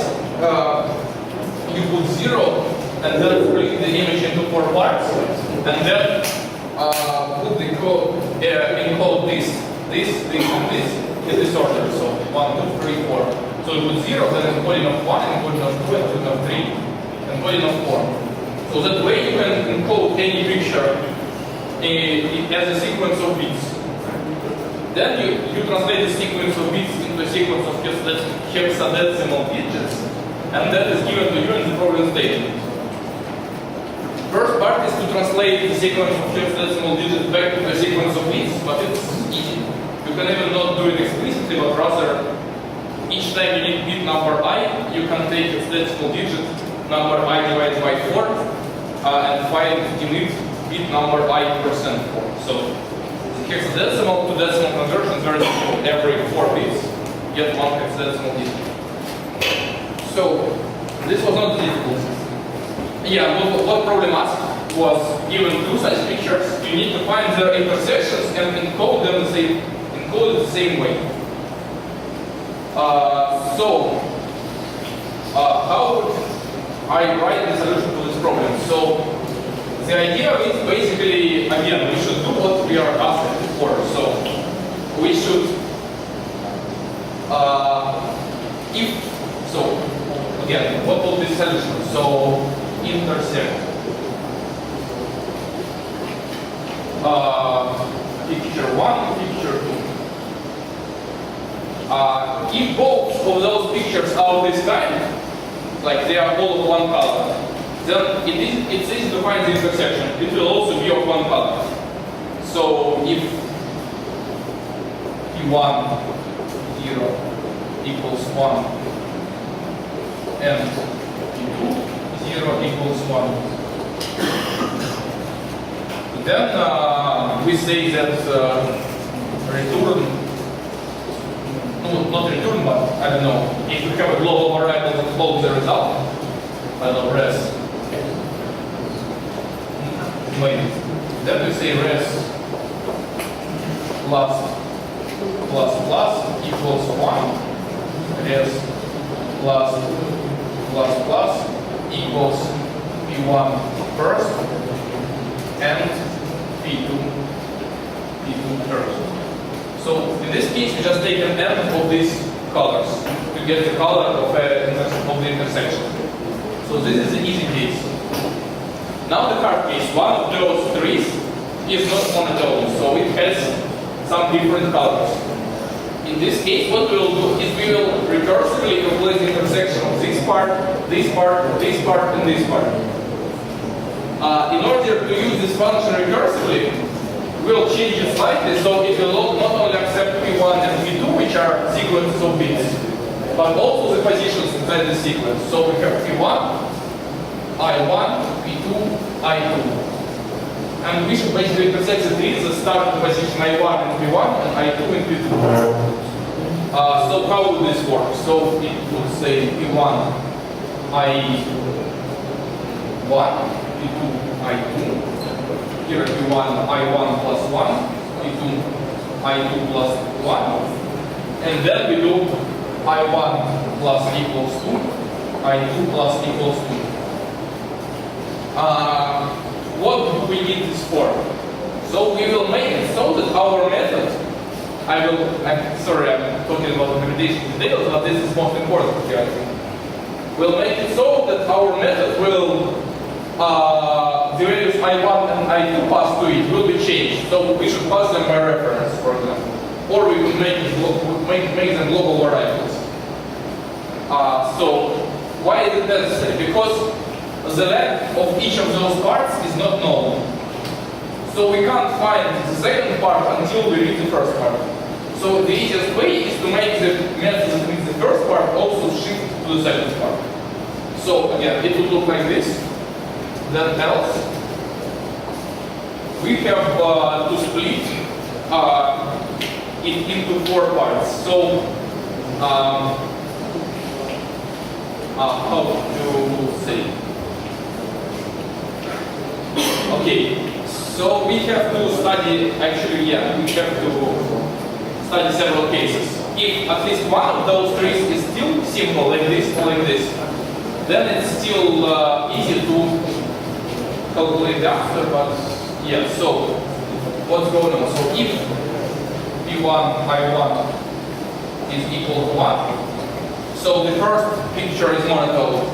you put 0 and then split the image into 4 parts, and then put the code encode this, and this in this order. So 1, 2, 3, 4. So you put 0, then encoding of 1, encoding of 2, encoding of 3, encoding of 4. So that way you can encode any picture as a sequence of bits. Then you translate the sequence of bits into a sequence of hexadecimal digits, and that is given to you in the problem statement. First part is to translate the sequence of hexadecimal digits back to a sequence of bits, but it's easy. You can even not do it explicitly, but rather each time you need bit number I, you can take hexadecimal digit number I divided by 4 and find in it bit number I percent 4. So hexadecimal to decimal conversion is very simple. Every 4 bits get 1 hexadecimal digit. So this was not difficult. Yeah, what problem asked was given two such pictures, you need to find their intersections and encode them the same way. How would I write the solution to this problem? So the idea is basically, again, we should do what we are asking for. So we should, again, what will be the solution? So intersect picture 1, picture 2. If both of those pictures are this kind, like they are all of one color, then it's easy to find the intersection. It will also be of one color. So if P1 0 equals 1 and P2 0 equals 1, then we say that return, no, not return, but I don't know, if we have a global variable that holds the result, I don't know, res. Maybe. Then we say res plus equals 1, res plus equals P1 first and P2 first. So in this case, we just take an n of these colors to get the color of the intersection. So this is the easy case. Now the hard case, one of those trees is not monotone, so it has some different colors. In this case, what we will do is we will recursively replace the intersection of this part, this part, this part, and this part. In order to use this function recursively, we will change it slightly, so it will not only accept P1 and P2, which are sequences of bits, but also the positions inside the sequence. So we have P1, I1, P2, I2. And we should basically intersect the trees that start at the position I1 and P1 and I2 and P2. So how would this work? So it would say P1, I1, P2, I2. Here P1, I1 plus 1, P2, I2 plus 1. And then we do I1 plus equals 2, I2 plus equals 2. What do we need this for? So we will make it so that our method, I'm sorry, I'm talking about implementation details, but this is most important here, I think. We'll make it so that our method will, the values I1 and I2 passed to it will be changed. So we should pass them by reference, for example. Or we could make them global variables. So why is it necessary? Because the length of each of those parts is not known. So we can't find the second part until we read the first part. So the easiest way is to make the method with the first part also shift to to the second part. So again, it would look like this. Then else, we have to split it into 4 parts. So how to say? Okay, so we have to study, actually, yeah, we have to study several cases. If at least one of those trees is still simple, like this or like this, then it's still easy to calculate the answer, but yeah, so what's going on? So if P1, I1 is equal to 1, so the first picture is monotone.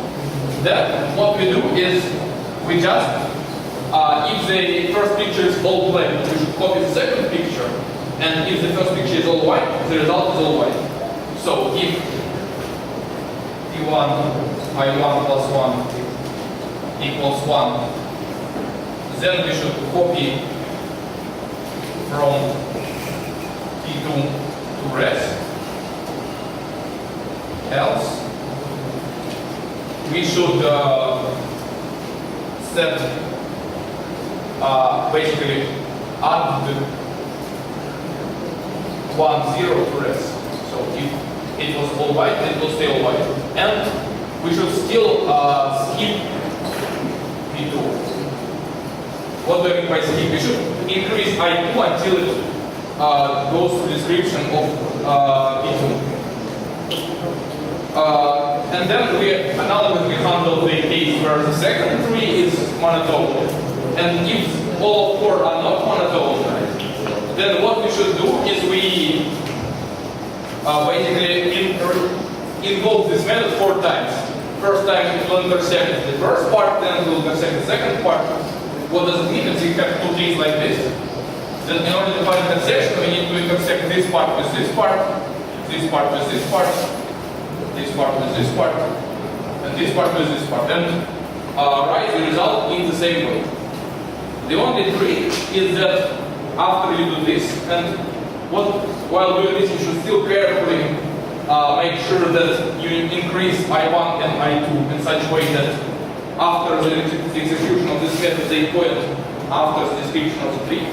Then what we do is we just if the first picture is all black, we should copy the second picture, and if the first picture is all white, the result is all white. So if P1, I1 plus 1 equals 1, then we should copy from P2 to rest. Else, we should set basically add the 1, 0 to rest. So if it was all white, it will stay all white. And we should still skip P2. What do I mean by skip? We should increase I2 until it goes to the description of P2. And then we analogously handle the case where the second tree is monotone. And if all 4 are not monotone, then what we should do is we basically invoke this method 4 times. First time it will intersect the first part, then it will intersect the second part. What does it mean? If we have 2 trees like this, then in order to find intersection, we need to intersect this part with this part, this part with this part, this part with this part, and this part with this part, and write the result in the same way. The only trick is that after you do this, and while doing this, you should still carefully make sure that you increase I1 and I2 in such a way that after the execution of this method, they point after the description of the tree.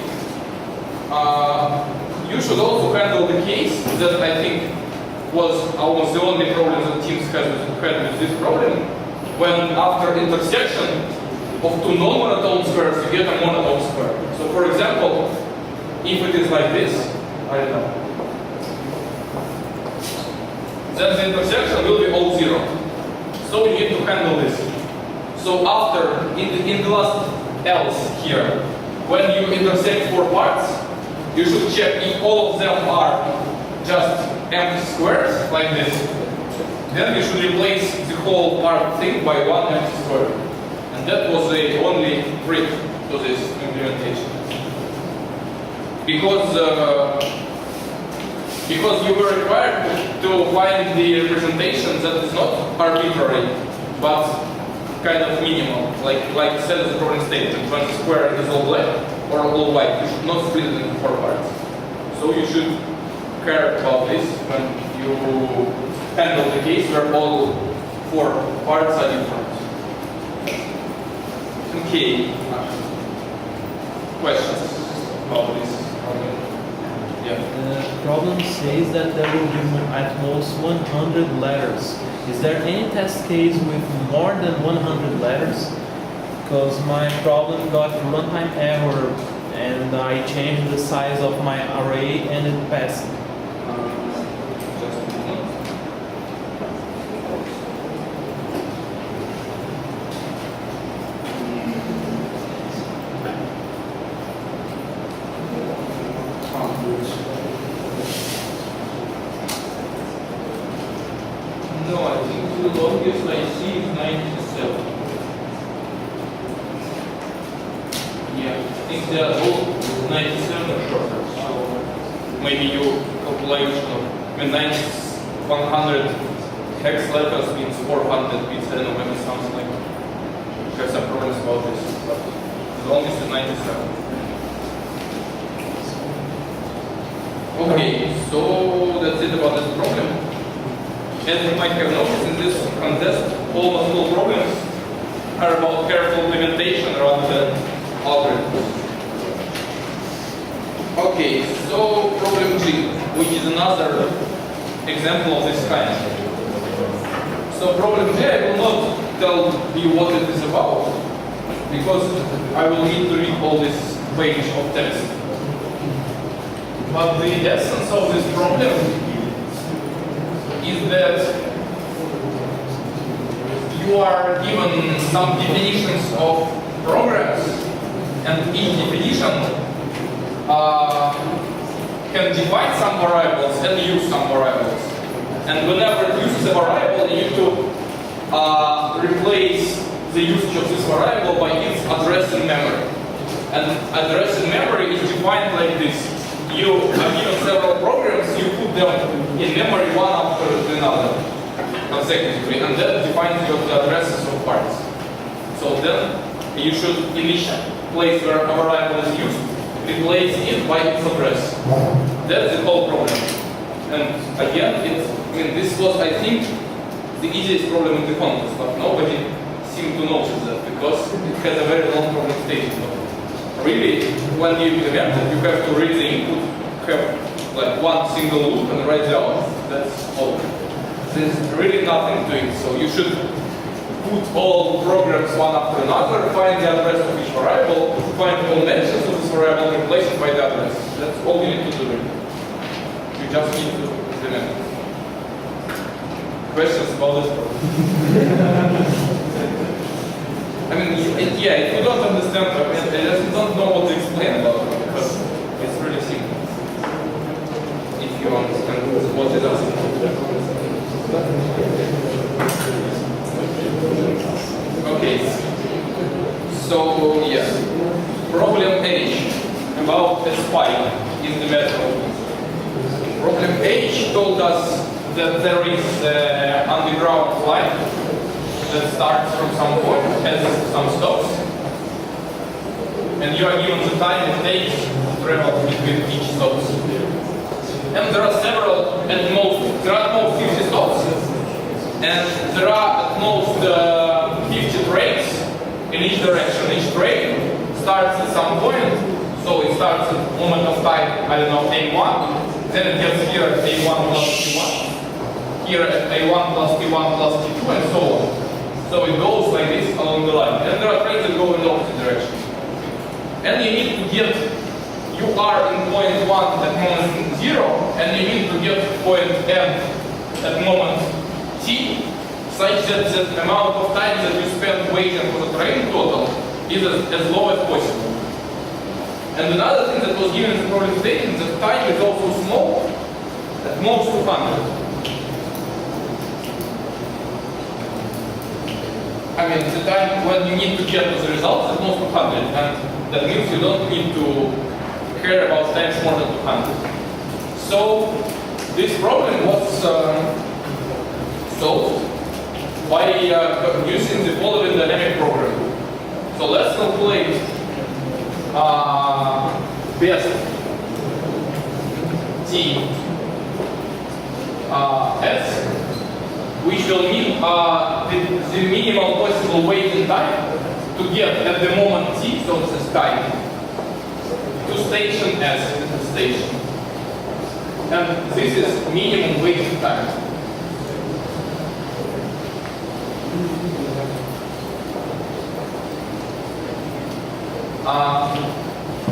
You should also handle the case that I think was almost the only problem that teams had with this problem, when after intersection of 2 non-monotone squares, you get a monotone square. So for example, if it is like this, I don't know, then the intersection will be all 0. So you need to handle this. So after, in the last else here, when you intersect 4 parts, you should check if all of them are just empty squares, like this. Then you should replace the whole part thing by 1 empty square. And that was the only trick to this implementation. Because you were required to find the representation that is not arbitrary, but kind of minimal, like said as a problem statement. When the square is all black or all white, you should not split it into 4 parts. So you should care about this when you handle the case where all 4 parts are different. Okay. Questions about this problem? Yeah. The problem says that there will be at most 100 letters. Is there any test case with more than 100 letters? Because my problem got runtime error and I changed the size of my array and it passed. No, I think the longest I see is 97. Yeah, I think they are both 97 or shorter. So maybe your calculation of 100 hex letters means 400 bits. I don't know, maybe something like that. Have some problems about this, but the longest is 97. Okay, so that's it about this problem. As you might have noticed in this contest, almost all problems are about careful implementation rather than algorithms. Okay, so problem G, which is another example of this kind. So problem G, I will not tell you what it is about, because I will need to read all this page of text. But the essence of this problem is that you are given some definitions of programs, and each definition can define some variables and use some variables. And whenever it uses a variable, you need to replace the usage of this variable by its address in memory. And address in memory is defined like this. You are given several programs, you put them in memory one after another consecutively, and that defines your addresses of parts. So then you should in each place where a variable is used, replace it by its address. That's the whole problem. And again, this was, I think, the easiest problem in the contest, but nobody seemed to notice that because it has a very long problem statement. Really, when you implement it, you have to read the input, have like one single loop and write the output. That's all. There's really nothing to it. So you should put all programs one after another, find the address of each variable, find all mentions of this variable, replace it by the address. That's all you need to do. You just need to implement it. Questions about this problem? I mean, yeah, if you don't understand, I just don't know what to explain about it, because it's really simple. If you understand what it does. Okay, so yeah, problem H about a spike in the method. Problem H told us that there is an underground line that starts from some point, has some stops, and you are given the time it takes to travel between each stops. And there are several, at most 50 stops, and there are at most 50 trains in each direction. Each train starts at some point, so it starts at moment of time, I don't know, A1, then it gets here at A1 plus T1, here at A1 plus T1 plus T2, and so on. So it goes like this along the line. And there are trains that go in the opposite direction. And you need to get, you are in point 1 at moment 0, and you need to get point N at moment T, such that the amount of time that you spend waiting for the train total is as low as possible. And another thing that was given in the problem statement is that time is also small, at most 200. I mean, the time when you need to get the results is most 200, and that means you don't need to care about times more than 200. So, this problem was solved by using the following dynamic program. So, let's calculate best T S, which will mean the minimal possible waiting time to get at the moment T, so this is time, to station S, this is station. And this is minimum waiting time.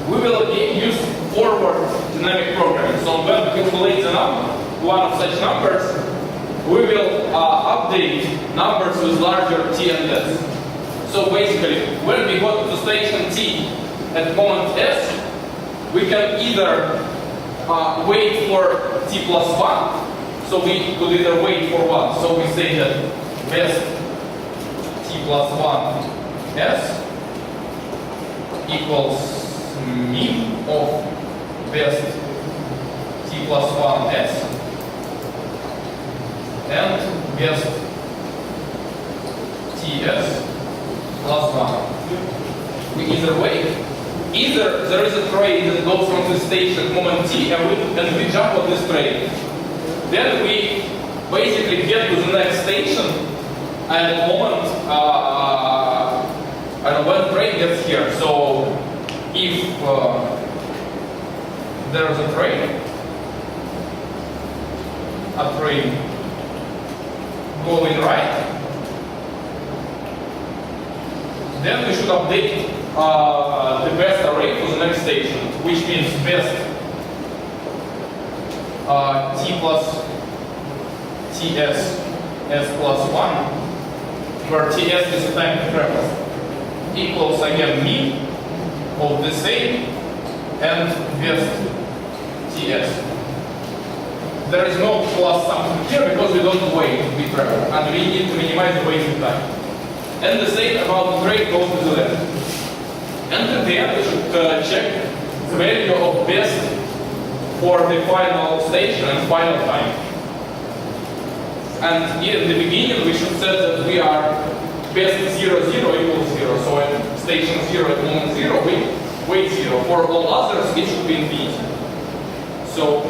We will use forward dynamic programming. So when we calculate the number, one of such numbers, we will update numbers with larger T and S. So basically, when we go to the station T at moment S, we can either wait for T plus 1, so we could either wait for 1, so we say that best T plus 1 S equals mean of best T plus 1 S and best TS plus 1. We either wait, either there is a train that goes from the station at moment T and we jump on this train. Then we basically get to the next station at the moment and when train gets here. So if there is a train going right, then we should update the best array for the next station, which means best t plus ts s plus 1, where ts is the time to travel, equals again mean of the same and best ts. There is no plus something here because we don't wait we travel, and we need to minimize the waiting time. And the same about the grade goes to the left. And at the end we should check the value of best for the final station and final time. And in the beginning we should set that we are best 0, 0 equals 0. So at station 0 at moment 0 we wait 0. For all others it should be infinity. So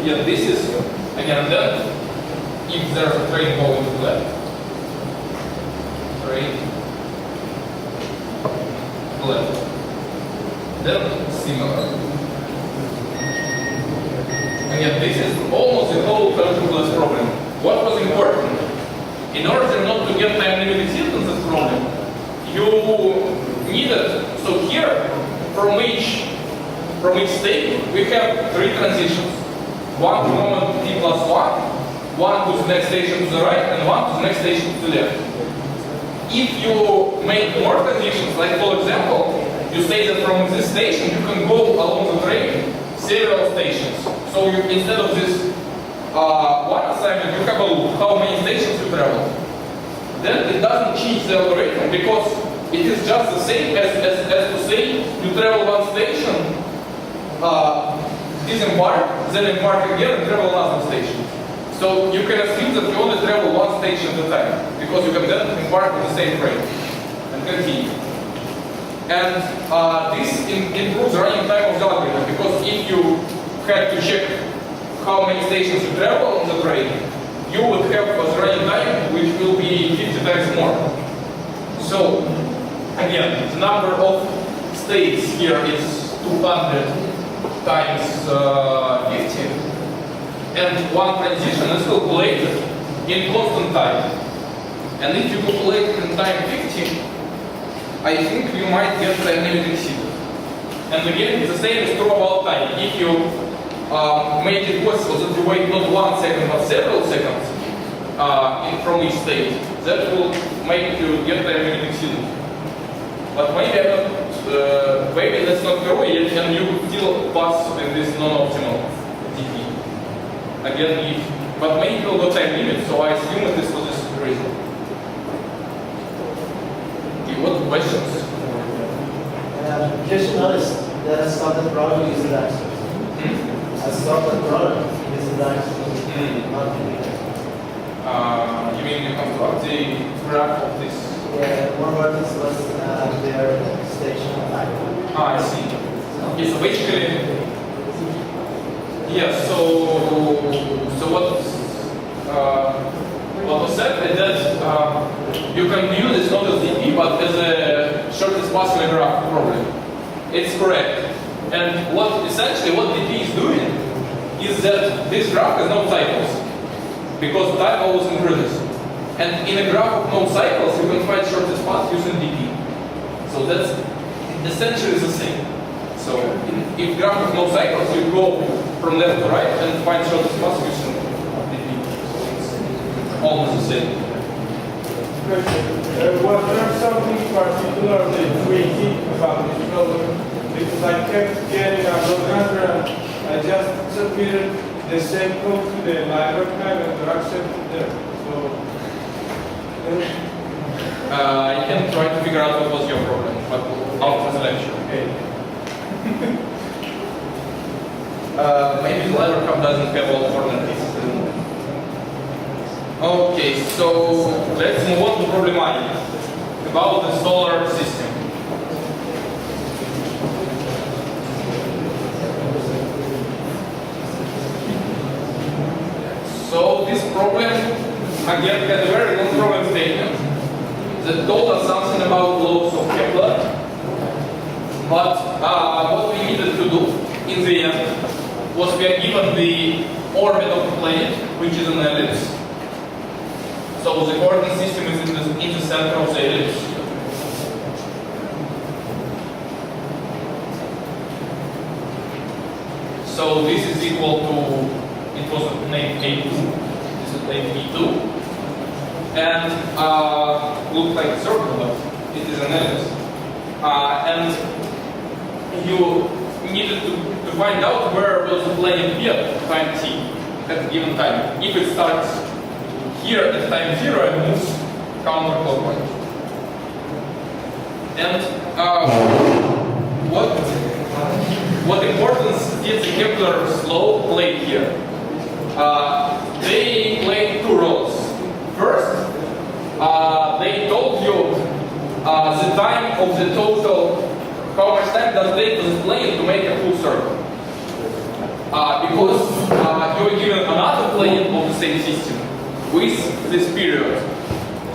yeah, this is again then if there's a train going to the left. Train left. Then similar. Again, this is almost a whole calculus problem. What was important? In order not to get time limited sentences problem, you needed, so here from each state we have 3 transitions. One to moment t plus 1, one to the next station to the right, and one to the next station to the left. If you make more transitions, like for example, you say that from this station you can go along the train several stations. So you, instead of this one assignment, you have a loop, how many stations you travel. Then it doesn't change the algorithm because it is just the same as to say you travel one station, disembark, then embark again and travel another station. So you can assume that you only travel one station at a time because you can then embark on the same train and continue. And this improves running time of the algorithm because if you had to check how many stations you travel on the train, you would have a running time which will be 50 times more. So again, the number of states here is 200 times 50, and one transition is calculated in constant time. And if you calculate in time 50, I think you might get time limit exceeded. And again, the same is true about time. If you make it possible that you wait not 1 second but several seconds from each state, that will make you get time limit exceeded. But maybe that's not true yet, and you could still pass in this non-optimal DP. Again, but many people got time limit, so I assume it is for this reason. Okay, what questions? Just notice that I saw the product is the access. I saw the product is the access. Not the you mean you construct the graph of this? Yeah, one vertex was their station type. I see. Okay, so basically, yeah. So what was said is that you can view this not as DP but as a shortest possible graph problem. It's correct. And essentially what DP is doing is that this graph has no cycles because time always increases. And in a graph of no cycles, you can find shortest path using DP. So that's essentially the same. So if graph of no cycles, you go from left to right and find shortest path using DP. So it's almost the same. Was there something particularly tricky about this problem? Because I kept getting a wrong answer and I just submitted the same code to the library and the accepted there. So You can try to figure out what was your problem, but after the lecture. okay. Maybe the library hub doesn't have all corner pieces. Okay, so let's move on to problem 9 about the solar system. So this problem again had a very long problem statement that told us something about laws of Kepler. But what we needed to do in the end was we are given the orbit of the planet, which is an ellipse. So the coordinate system is in the center of the ellipse. So this is equal to, it was named A2, this is named E2, and looks like a circle, but it is an ellipse. And you needed to find out where will the planet be at time t, at a given time. If it starts here at time 0 and moves counterclockwise. And what importance did the Kepler's law play here? They played two roles. First, they told you the time of the total, how much time does it take to the plane to make a full circle. Because you were given another plane of the same system with this period.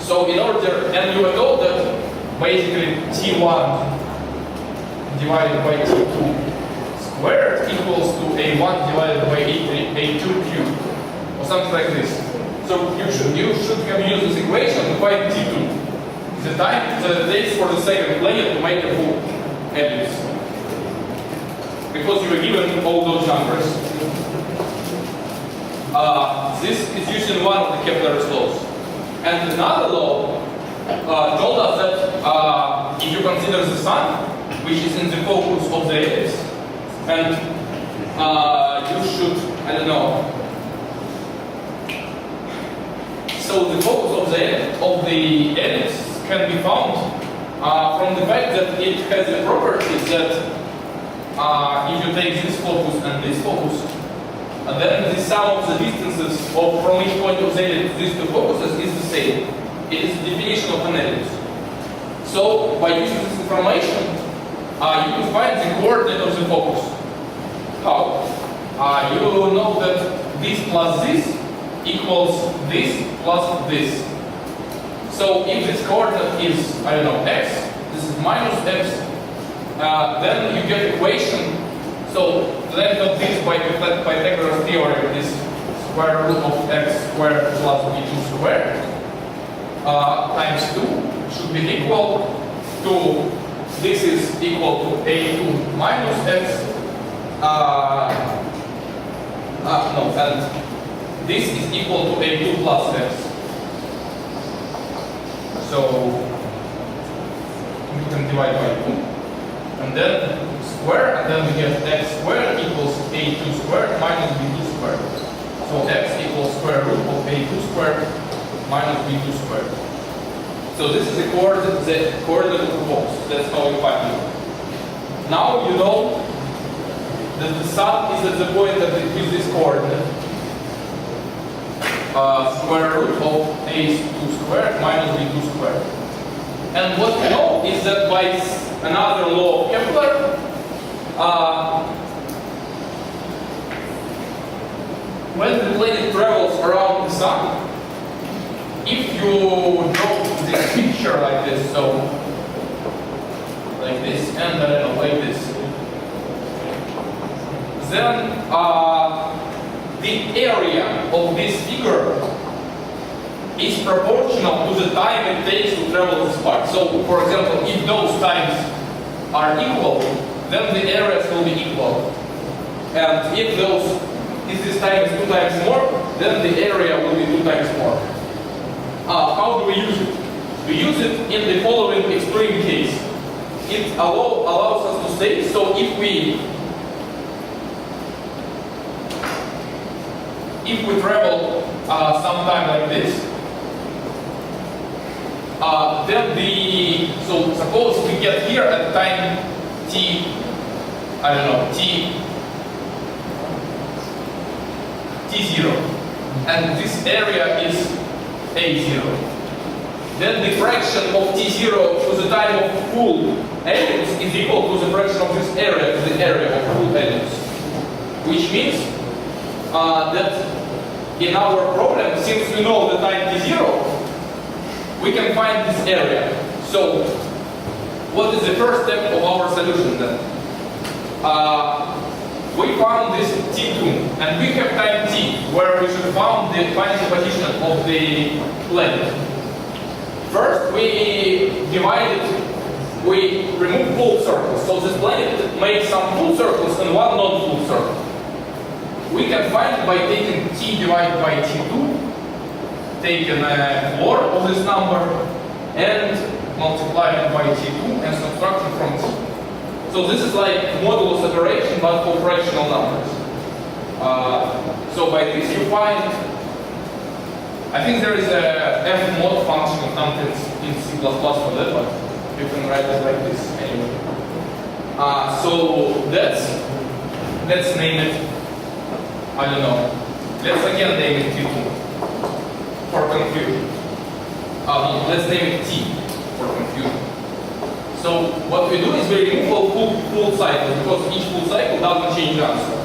So in order, and you were told that basically T1 divided by T2 squared equals to A1 divided by A2 cubed, or something like this. So you should have used this equation to find T2, the time that it takes for the second plane to make a full ellipse, because you were given all those numbers. This is using one of the Kepler's laws. And another law told us that if you consider the sun, which is in the focus of the ellipse, and you should, I don't know. So the focus of the ellipse can be found from the fact that it has the properties that if you take this focus and this focus, and then the sum of the distances from each point of the ellipse, these two focuses, is the same. It is the definition of an ellipse. So by using this information, you can find the coordinate of the focus. How? You will know that this plus this equals this plus this. So if this coordinate is, I don't know, x, this is minus x, then you get equation. So then of this by Pythagoras theorem, this square root of x squared plus b2 squared times 2 should be equal to, this is equal to a2 minus x, and this is equal to a2 plus x. So we can divide by 2, and then square, and then we get x squared equals a2 squared minus b2 squared. So x equals square root of a2 squared minus b2 squared. So this is the coordinate of the focus. That's how you find it. Now you know that the sun is at the point that it gives this coordinate. Square root of a2 squared minus b2 squared. And what we know is that by another law of Kepler, when the planet travels around the sun, if you draw this picture like this, so like this, and I don't know, like this, then the area of this figure is proportional to the time it takes to travel this part. So, for example, if those times are equal, then the areas will be equal. And if this time is 2 times more, then the area will be 2 times more. How do we use it? We use it in the following extreme case. It allows us to say, so if we travel sometime like this, then so suppose we get here at time t, I don't know, t0, and this area is a0. Then the fraction of t0 to the time of full ellipse is equal to the fraction of this area to the area of full ellipse, which means that in our problem, since we know the time t0, we can find this area. So, what is the first step of our solution then? We found this t2, and we have time t, where we should find the final position of the planet. First, we remove full circles. So this planet makes some full circles and one non-full circle. We can find it by taking t divided by t2, taking a floor of this number, and multiplying by t2 and subtracting from t. So this is like modulus operation, but for fractional numbers. So by this you find, I think there is a f-mod function something in C++ for that, but you can write it like this anyway. So let's name it, I don't know, let's again name it T2 for confusion. Let's name it T for confusion. So what we do is we remove all full cycles, because each full cycle doesn't change the answer.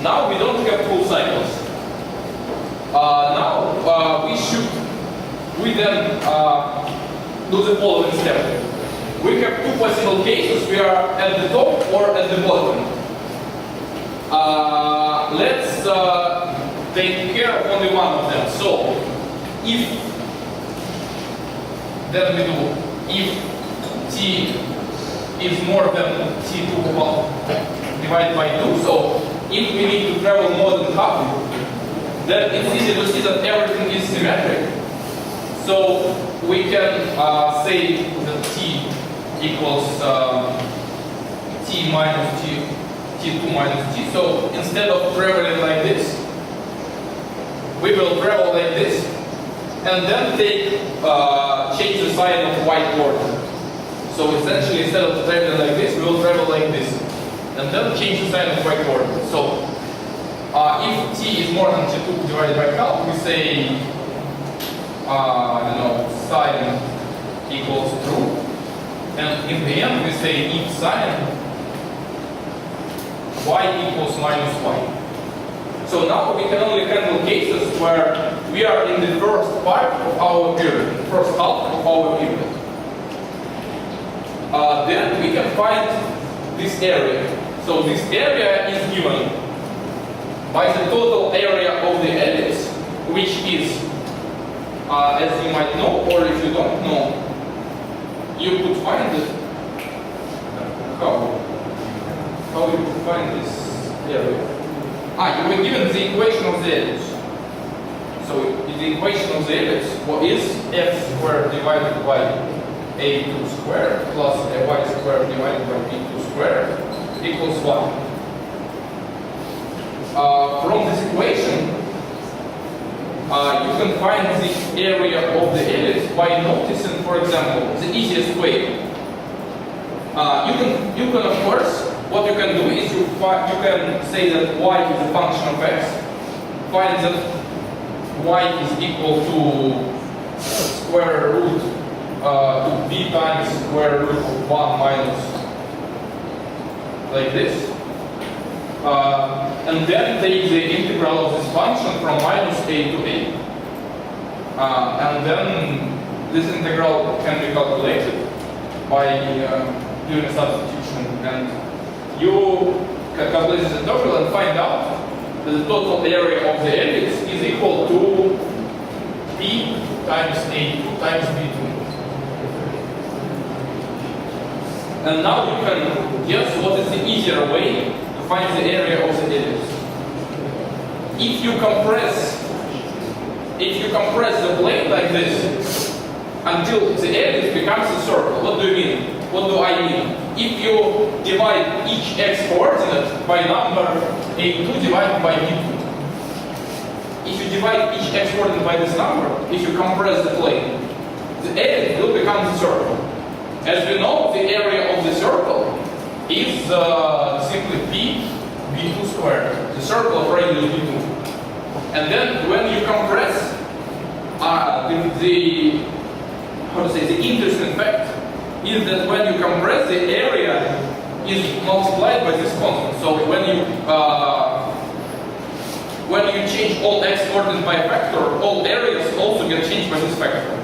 Now we don't have full cycles. We then do the following step. We have two possible cases. We are at the top or at the bottom. Let's take care of only one of them. So, if t is more than t2 divided by 2, so if we need to travel more than half, then it's easy to see that everything is symmetric. So we can say that t equals t minus t2 minus t. So instead of traveling like this, we will travel like this, and then change the sign of y coordinate. So essentially, instead of traveling like this, we will travel like this, and then change the sign of y coordinate. So if t is more than t2 divided by half, we say sine equals true, and in the end we say if sine y equals minus y. So now we can only handle cases where we are in the first part of our period, first half of our period. Then we can find this area. So this area is given by the total area of the ellipse, which is, as you might know, or if you don't know, you could find it. How you could find this area? You were given the equation of the ellipse. So the equation of the ellipse is x squared divided by a2 squared plus ay squared divided by b2 squared equals 1. From this equation, you can find the area of the ellipse by noticing, for example, the easiest way. You can of course, what you can do is you can say that y is a function of x, find that y is equal to square root to b times square root of 1 minus like this. And then take the integral of this function from minus a to a. And then this integral can be calculated by doing a substitution. And you can calculate this integral and find out that the total area of the ellipse is equal to b times a2 times b2. And now you can guess what is the easier way to find the area of the ellipse. If you compress the plane like this until the ellipse becomes a circle, what do you mean? What do I mean? If you divide each x coordinate by number a2 divided by b2. If you divide each x coordinate by this number, if you compress the plane, the ellipse will become the circle. As we know, the area of the circle is simply b2 squared, the circle of radius b2. And then when you compress, the interesting fact is that when you compress, the area is multiplied by this constant. So when you when you change all x coordinates by a factor, all areas also get changed by this factor.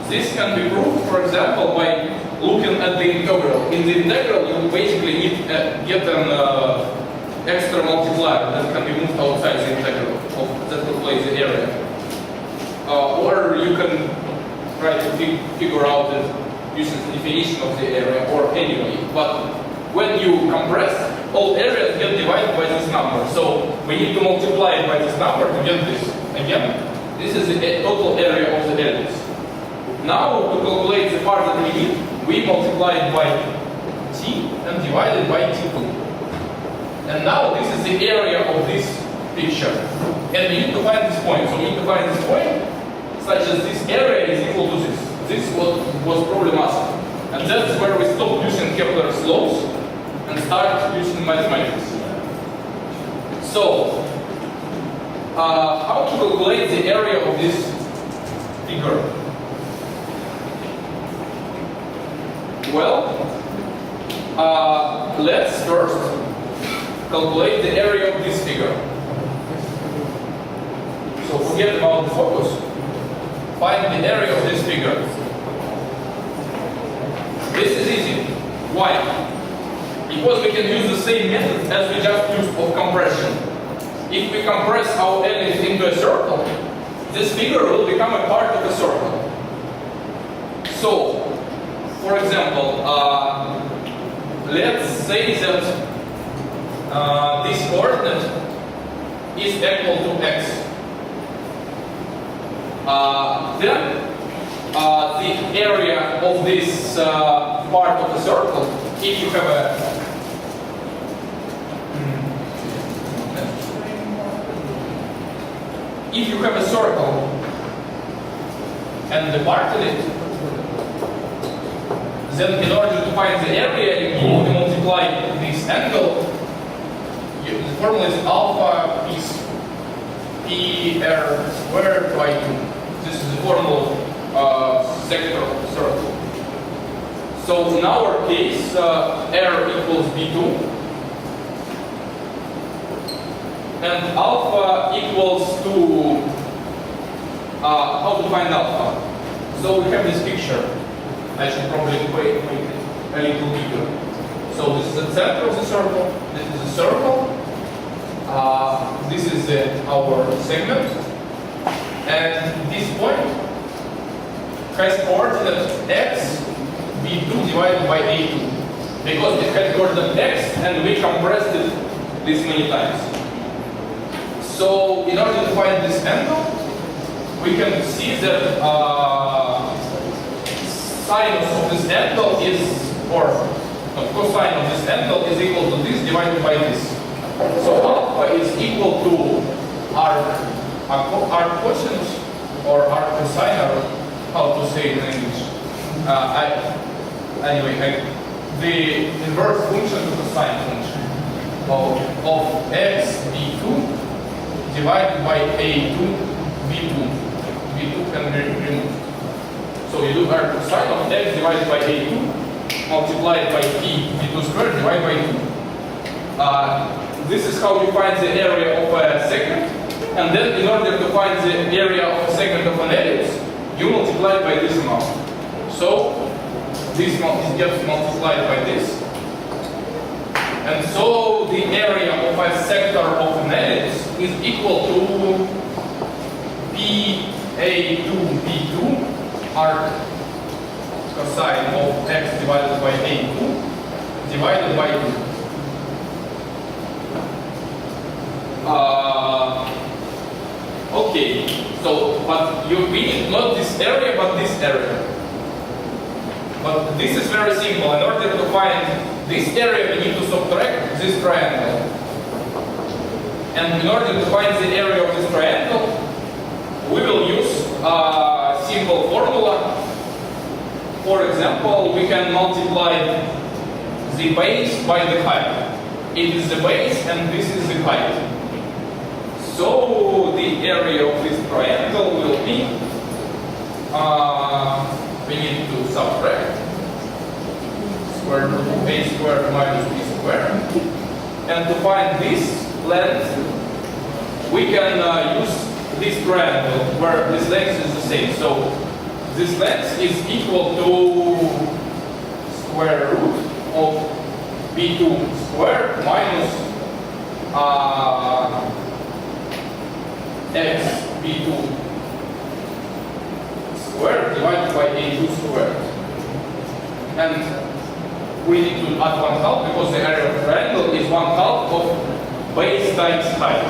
This can be proved, for example, by looking at the integral. In the integral, you basically need get an extra multiplier that can be moved outside the integral that calculates the area. Or you can try to figure out it using the definition of the area, or anyway. But when you compress, all areas get divided by this number. So we need to multiply it by this number to get this. Again, this is the total area of the areas. Now, to calculate the part that we need, we multiply it by t and divide it by t2. And now this is the area of this picture. And we need to find this point. So we need to find this point such as this area is equal to this. This was problematic. And that's where we stop using Kepler's laws and start using mathematics. So, how to calculate the area of this figure? Well, let's first calculate the area of this figure. So forget about the focus. Find the area of this figure. This is easy. Why? Because we can use the same method as we just used of compression. If we compress our element into a circle, this figure will become a part of a circle. So, for example, let's say that this coordinate is equal to x. Then the area of this part of the circle, if you have a circle and the part in it, then in order to find the area, you need to multiply this angle. The formula is alpha is PR squared by 2. This is the formula sector of the circle. So in our case, R equals B2, and alpha equals to, how to find alpha? So we have this picture. I should probably make it a little bigger. So this is the center of the circle, this is the circle, this is our segment, and this point has coordinate x, b2 divided by a2, because it has coordinate x and we compressed it this many times. So in order to find this angle, we can see that sinus of this angle is, or cosine of this angle is equal to this divided by this. So alpha is equal to our cosinus or our cosine, or how to say it in English. The inverse function to the sine function of x b2 divided by a2 b2. b2 can be removed. So you do our cosine of x divided by a2 multiplied by t b2 squared divided by 2. This is how you find the area of a segment, and then in order to find the area of a segment of an ellipse, you multiply it by this amount. So this gets multiplied by this, and so the area of a sector of an ellipse is equal to PA2B2 arc cosine of x divided by A2 divided by 2. Okay, so but we need not this area but this area. But this is very simple. In order to find this area, we need to subtract this triangle. And in order to find the area of this triangle, we will use a simple formula. For example, we can multiply the base by the height. It is the base and this is the height. So the area of this triangle will be, we need to subtract square root of a squared minus b squared. And to find this length, we can use this triangle where this length is the same. So this length is equal to square root of b2 squared minus x b2 squared divided by a2 squared. And we need to add 1/2 because the area of the triangle is 1/2 of base times height.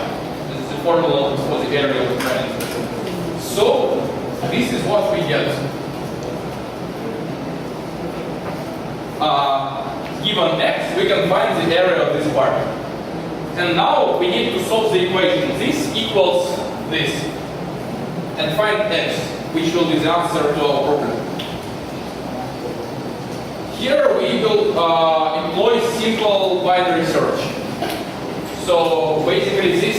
This is the formula for the area of the triangle. So this is what we get. Given x, we can find the area of this part. And now we need to solve the equation. This equals this. And find x, which will be the answer to our problem. Here we will employ simple binary search. So basically this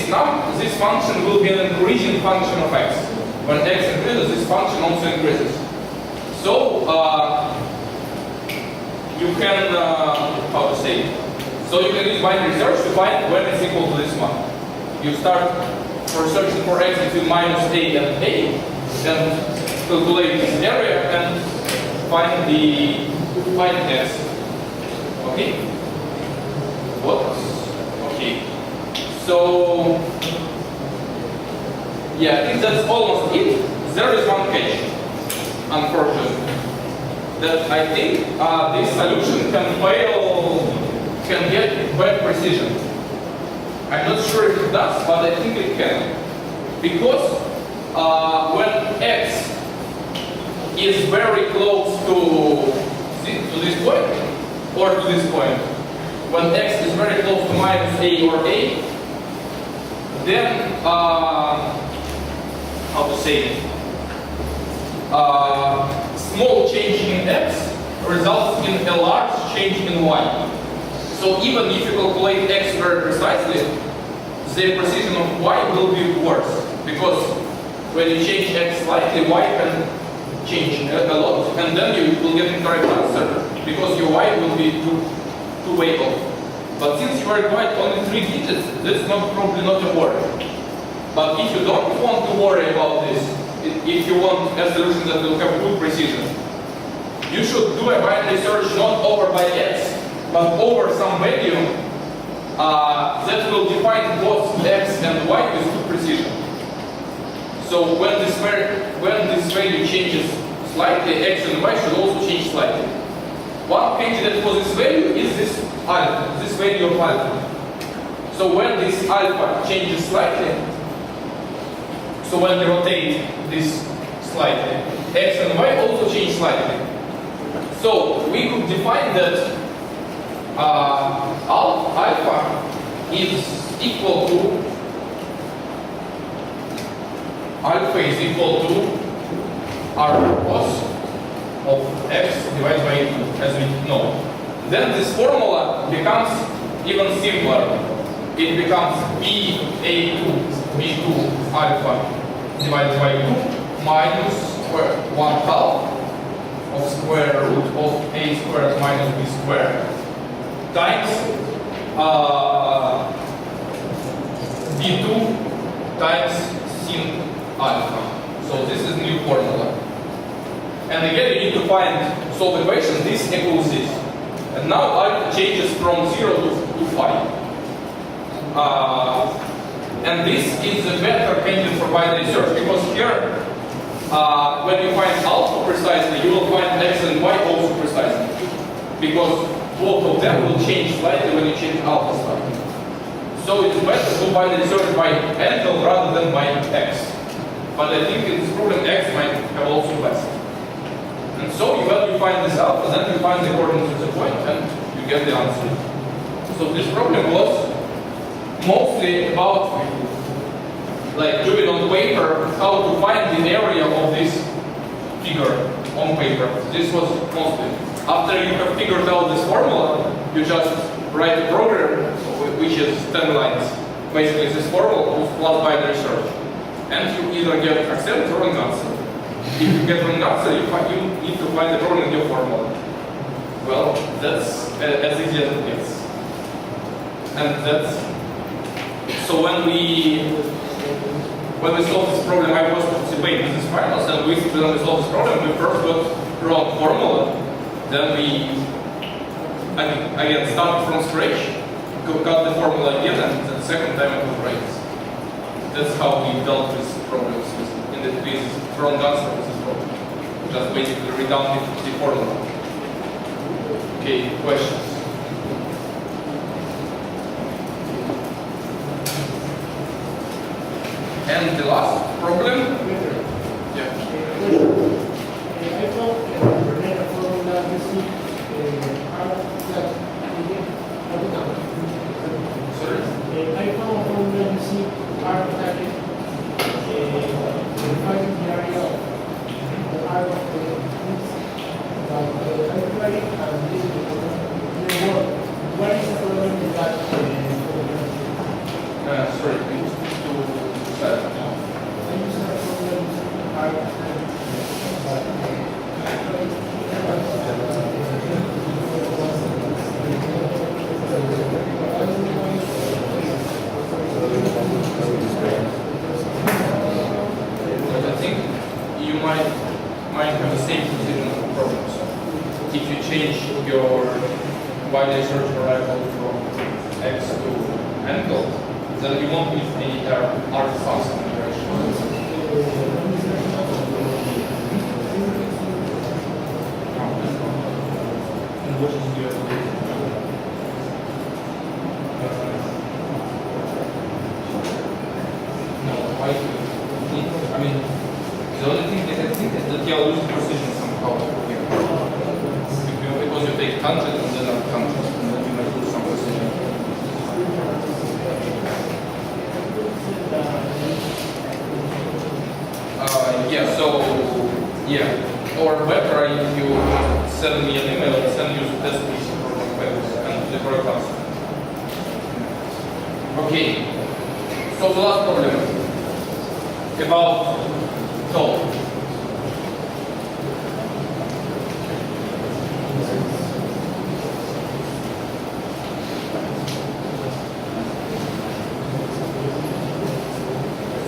function will be an increasing function of x. When x increases, this function also increases. So you can, how to say, so you can use binary search to find when it's equal to this one. You start for searching for x between minus a and a, and calculate this area and find x. Okay? What? Okay. So yeah, I think that's almost it. There is one catch, unfortunately. That I think this solution can get bad precision. I'm not sure if it does, but I think it can. Because when x is very close to this point, or to this point, when x is very close to minus a or a, then, how to say it? Small change in x results in a large change in y. So even if you calculate x very precisely, the precision of y will be worse. Because when you change x slightly, y can change a lot. And then you will get incorrect answer, because your y will be too way off. But since you are quite only 3 digits, that's probably not a worry. But if you don't want to worry about this, if you want a solution that will have good precision, you should do a binary search not over by x, but over some value that will define both x and y with good precision. So when this value changes slightly, x and y should also change slightly. One candidate for this value is this alpha, this value of alpha. So when this alpha changes slightly, so when we rotate this slightly, x and y also change slightly. So we could define that alpha is equal to r cos of x divided by 2, as we know. Then this formula becomes even simpler. It becomes b2 alpha divided by 2 minus 1/2 of square root of a squared minus b squared times b2 times sin alpha. So this is new formula. And again, you need to solve the equation. This equals this. And now alpha changes from 0 to 5. And this is a better candidate for binary search, because here, when you find alpha precisely, you will find x and y also precisely. Because both of them will change slightly when you change alpha slightly. So it's better to binary search by angle rather than by x. But I think in this problem x might have also less. And so when you find this alpha, then you find the coordinates of the point and you get the answer. So this problem was mostly about like doing on paper how to find the area of this figure on paper. This was mostly. After you have figured out this formula, you just write a program which is 10 lines. Basically this formula plus binary search. And you either get accept or wrong answer. If you get wrong answer, you need to find the problem in your formula. Well, that's as easy as it gets. And that's so when we when we solved this problem, I was participating in this finals, and when we solved this problem, we first got wrong formula, then we, again, started from scratch, got the formula again, and the second time it was right. That's how we dealt with problems in the quiz, wrong answer with this problem. Just basically redone the formula. Okay, questions? And the last problem? Yeah. I thought the formula using Sorry? I found a formula using R bracket defining the area of the R of the I tried it and this didn't work. What is the problem with that formula? Sorry, please. I use a formula using R I think you might have the same position of the problems. If you change your binary search variable from x to angle, then you won't use any artifacts configuration. And what is your no, I mean, the only thing that I think is that you are losing precision somehow here. Because you take tangent and then not tangent, and then you might lose some precision. Or better, if you send me an email and send you the test piece for my files and the correct answer. Okay, so the last problem about total.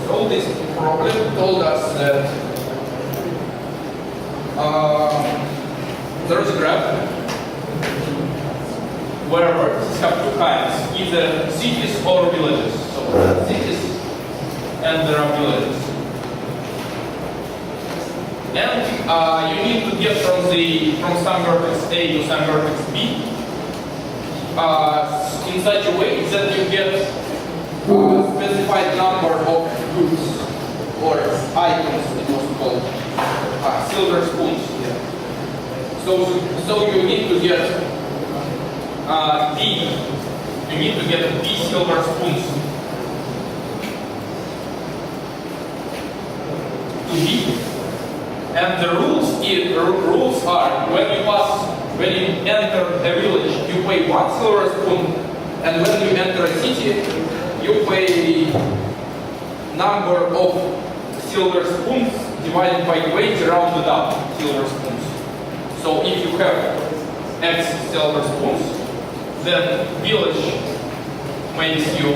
So this problem told us that there is a graph where vertices have two kinds, either cities or villages. So cities and there are villages. And you need to get from some vertex A to some vertex B in such a way that you get a specified number of goods or items, it was called silver spoons. So you need to get B silver spoons to B. And the rules are when you enter a village, you pay 1 silver spoon, and when you enter a city, you pay number of silver spoons divided by weight rounded up silver spoons. So if you have X silver spoons, then village makes you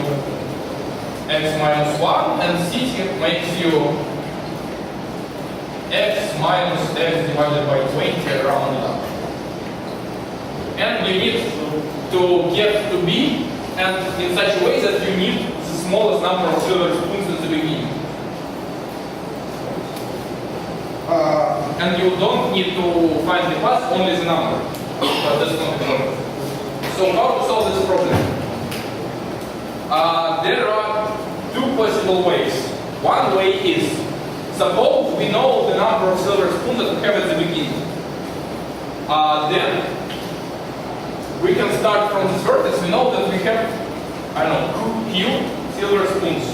X minus 1, and city makes you X minus X divided by 20 rounded up. And you need to get to B, and in such a way that you need the smallest number of silver spoons at the beginning. And you don't need to find the path, only the number. But that's not the problem. So how to solve this problem? There are two possible ways. One way is, suppose we know the number of silver spoons that we have at the beginning. Then we can start from this vertex. We know that we have, I don't know, Q silver spoons.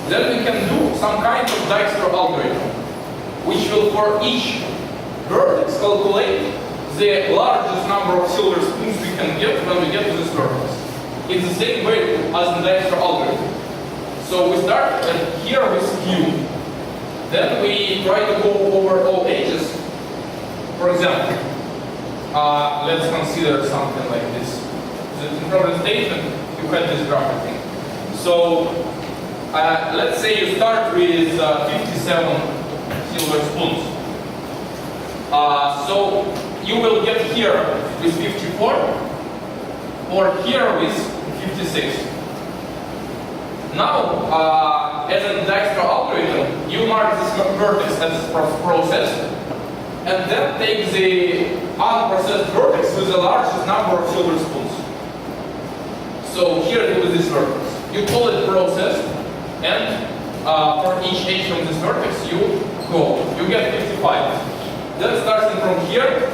Then we can do some kind of Dijkstra algorithm, which will for each vertex calculate the largest number of silver spoons we can get when we get to this vertex. It's the same way as the Dijkstra algorithm. So we start here with Q. Then we try to go over all edges. For example, let's consider something like this. In problem statement, you had this graph, I think. So let's say you start with 57 silver spoons. So you will get here with 54 or here with 56. Now, as an Dijkstra algorithm, you mark this vertex as processed and then take the unprocessed vertex with the largest number of silver spoons. So here it was this vertex. You call it processed, and for each edge from this vertex you go. You get 55. Then starting from here,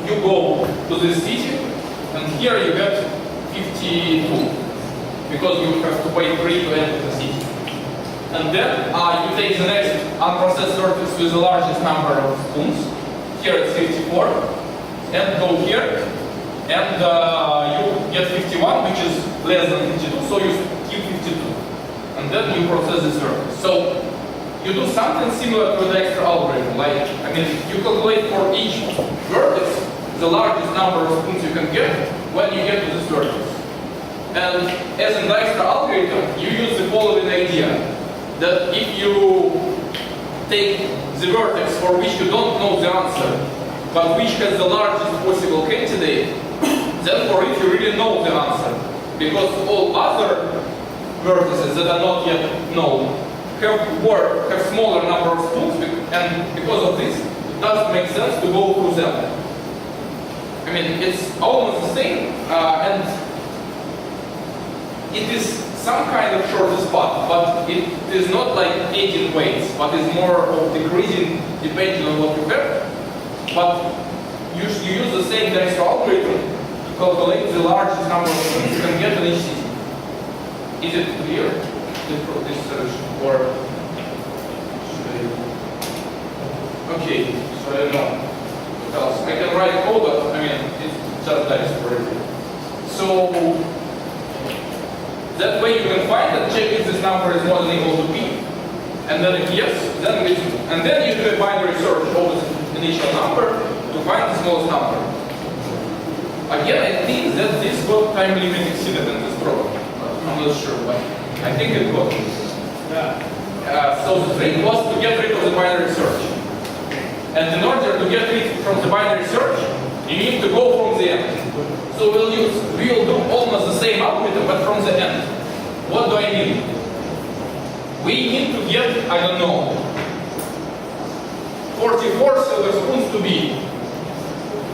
you go to this city, and here you get 52. Because you have to pay 3 to enter the city. And then you take the next unprocessed vertex with the largest number of spoons. Here it's 54. And go here. And you get 51, which is less than 52, so you keep 52. And then you process this vertex. So you do something similar to the Dijkstra algorithm. Like, you calculate for each vertex the largest number of spoons you can get when you get to this vertex. And as in Dijkstra algorithm, you use the following idea, that if you take the vertex for which you don't know the answer, but which has the largest possible candidate, then for it you really know the answer. Because all other vertices that are not yet known have smaller number of spoons, and because of this, it doesn't make sense to go through them. It's almost the same, and it is some kind of shortest path, but it is not like adding weights, but it's more of decreasing depending on what you have. But you use the same Dijkstra algorithm to calculate the largest number of spoons you can get in each city. Is it clear, this solution? Or okay, so I don't know what else. I can write code, but it's just Dijkstra. So that way you can find that check if this number is more than equal to p, and then if yes, then you do a binary search over the initial number to find the smallest number. Again, I think that this got time limit exceeded in this program. I'm not sure, but I think it got. So the trick was to get rid of the binary search. And in order to get rid from the binary search, you need to go from the end. So we'll do almost the same algorithm, but from the end. What do I mean? We need to get, 44 silver spoons to be.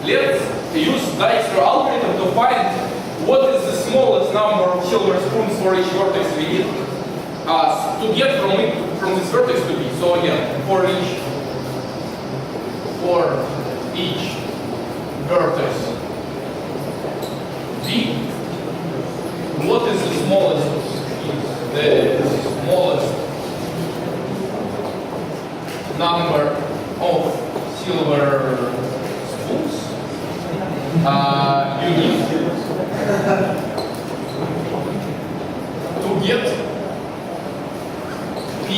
Let's use Dijkstra algorithm to find what is the smallest number of silver spoons for each vertex we need to get from this vertex to be. So again, for each vertex B, what is the smallest number of silver spoons you need to get P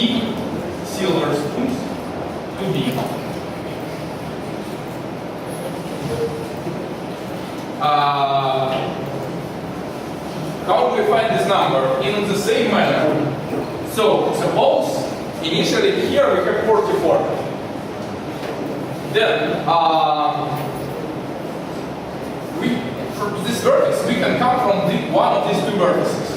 silver spoons to B. How do we find this number? In the same manner. So suppose initially here we have 44. Then from this vertex we can come from one of these two vertices.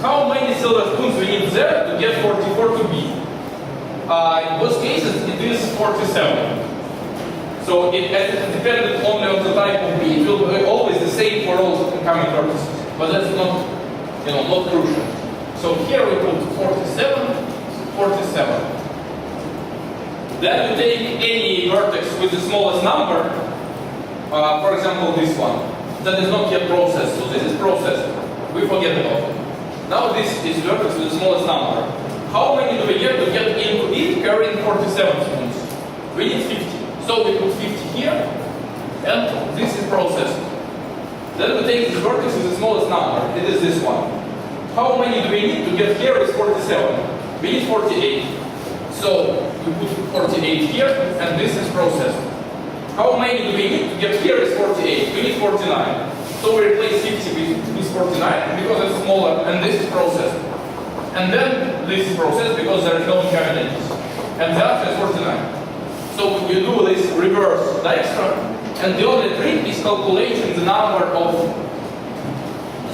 How many silver spoons we need there to get 44 to be? In both cases it is 47. So it depended only on the type of B. It will be always the same for all incoming vertices. But that's not, not crucial. So here we put 47, 47. Then you take any vertex with the smallest number, for example this one, that is not yet processed. So this is processed. We forget about it. Now this is vertex with the smallest number. How many do we get to get into it carrying 47 spoons? We need 50. So we put 50 here, and this is processed. Then we take this vertex with the smallest number. It is this one. How many do we need to get here is 47? We need 48. So we put 48 here, and this is processed. How many do we need to get here is 48? We need 49. So we replace 50 with 49 because it's smaller, and this is processed. and then this process because there is no incompetence. And the answer is 49. So you do this reverse Dijkstra, and the only trick is calculating the number of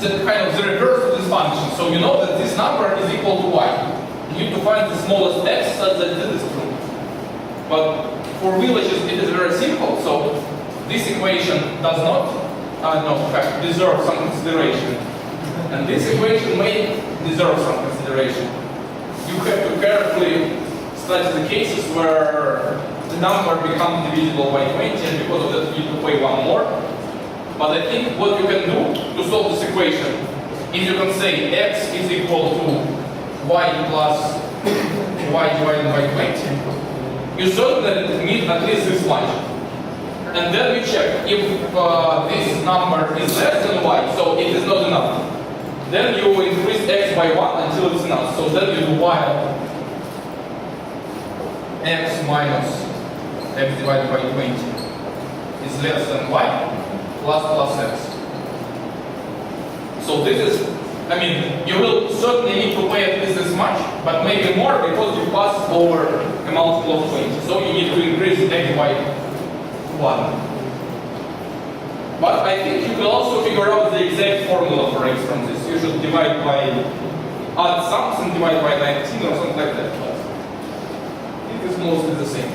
the kind of the reverse of this function. So you know that this number is equal to y. You need to find the smallest x such that this is true. But for villages it is very simple. So this equation does not deserve some consideration. And this equation may deserve some consideration. You have to carefully study the cases where the number becomes divisible by 20, and because of that you need to pay one more. But I think what you can do to solve this equation is you can say x is equal to y plus y divided by 20. You certainly need at least this much. And then you check if this number is less than y, so it is not enough. Then you increase x by 1 until it's enough. So then you do while x minus x divided by 20 is less than y plus x. So this is, I mean, you will certainly need to pay at least this much, but maybe more because you pass over a multiple of 20. So you need to increase x by 1. But I think you will also figure out the exact formula for x from this. You should divide by, add sums and divide by 19 or something like that. But it is mostly the same.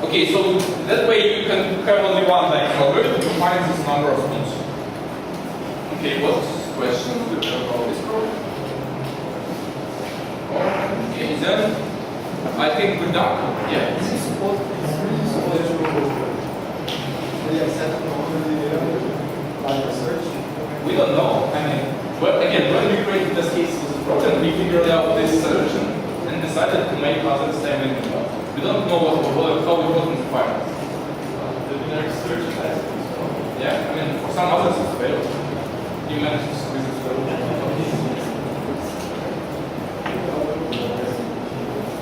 Okay, so that way you can have only one diagonal algorithm to find this number of spoons. Okay, what questions do you have about this problem? Okay, then I think we're done. Yeah. We don't know. I mean, well, again, when we created this case with the problem, we figured out this solution and decided to make other statement. We don't know how it was in the file. The generic search has. Yeah, I mean, for some others it's failed. You managed to squeeze it through.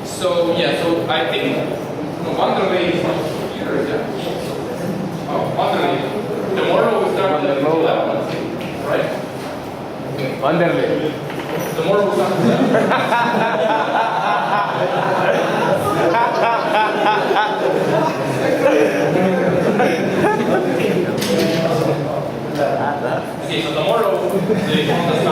So, yeah, so I think Wanderley is not here, yeah. Oh, Wanderley. Tomorrow we start at 11, right? Wanderley. Tomorrow we start at 11. Okay, so tomorrow the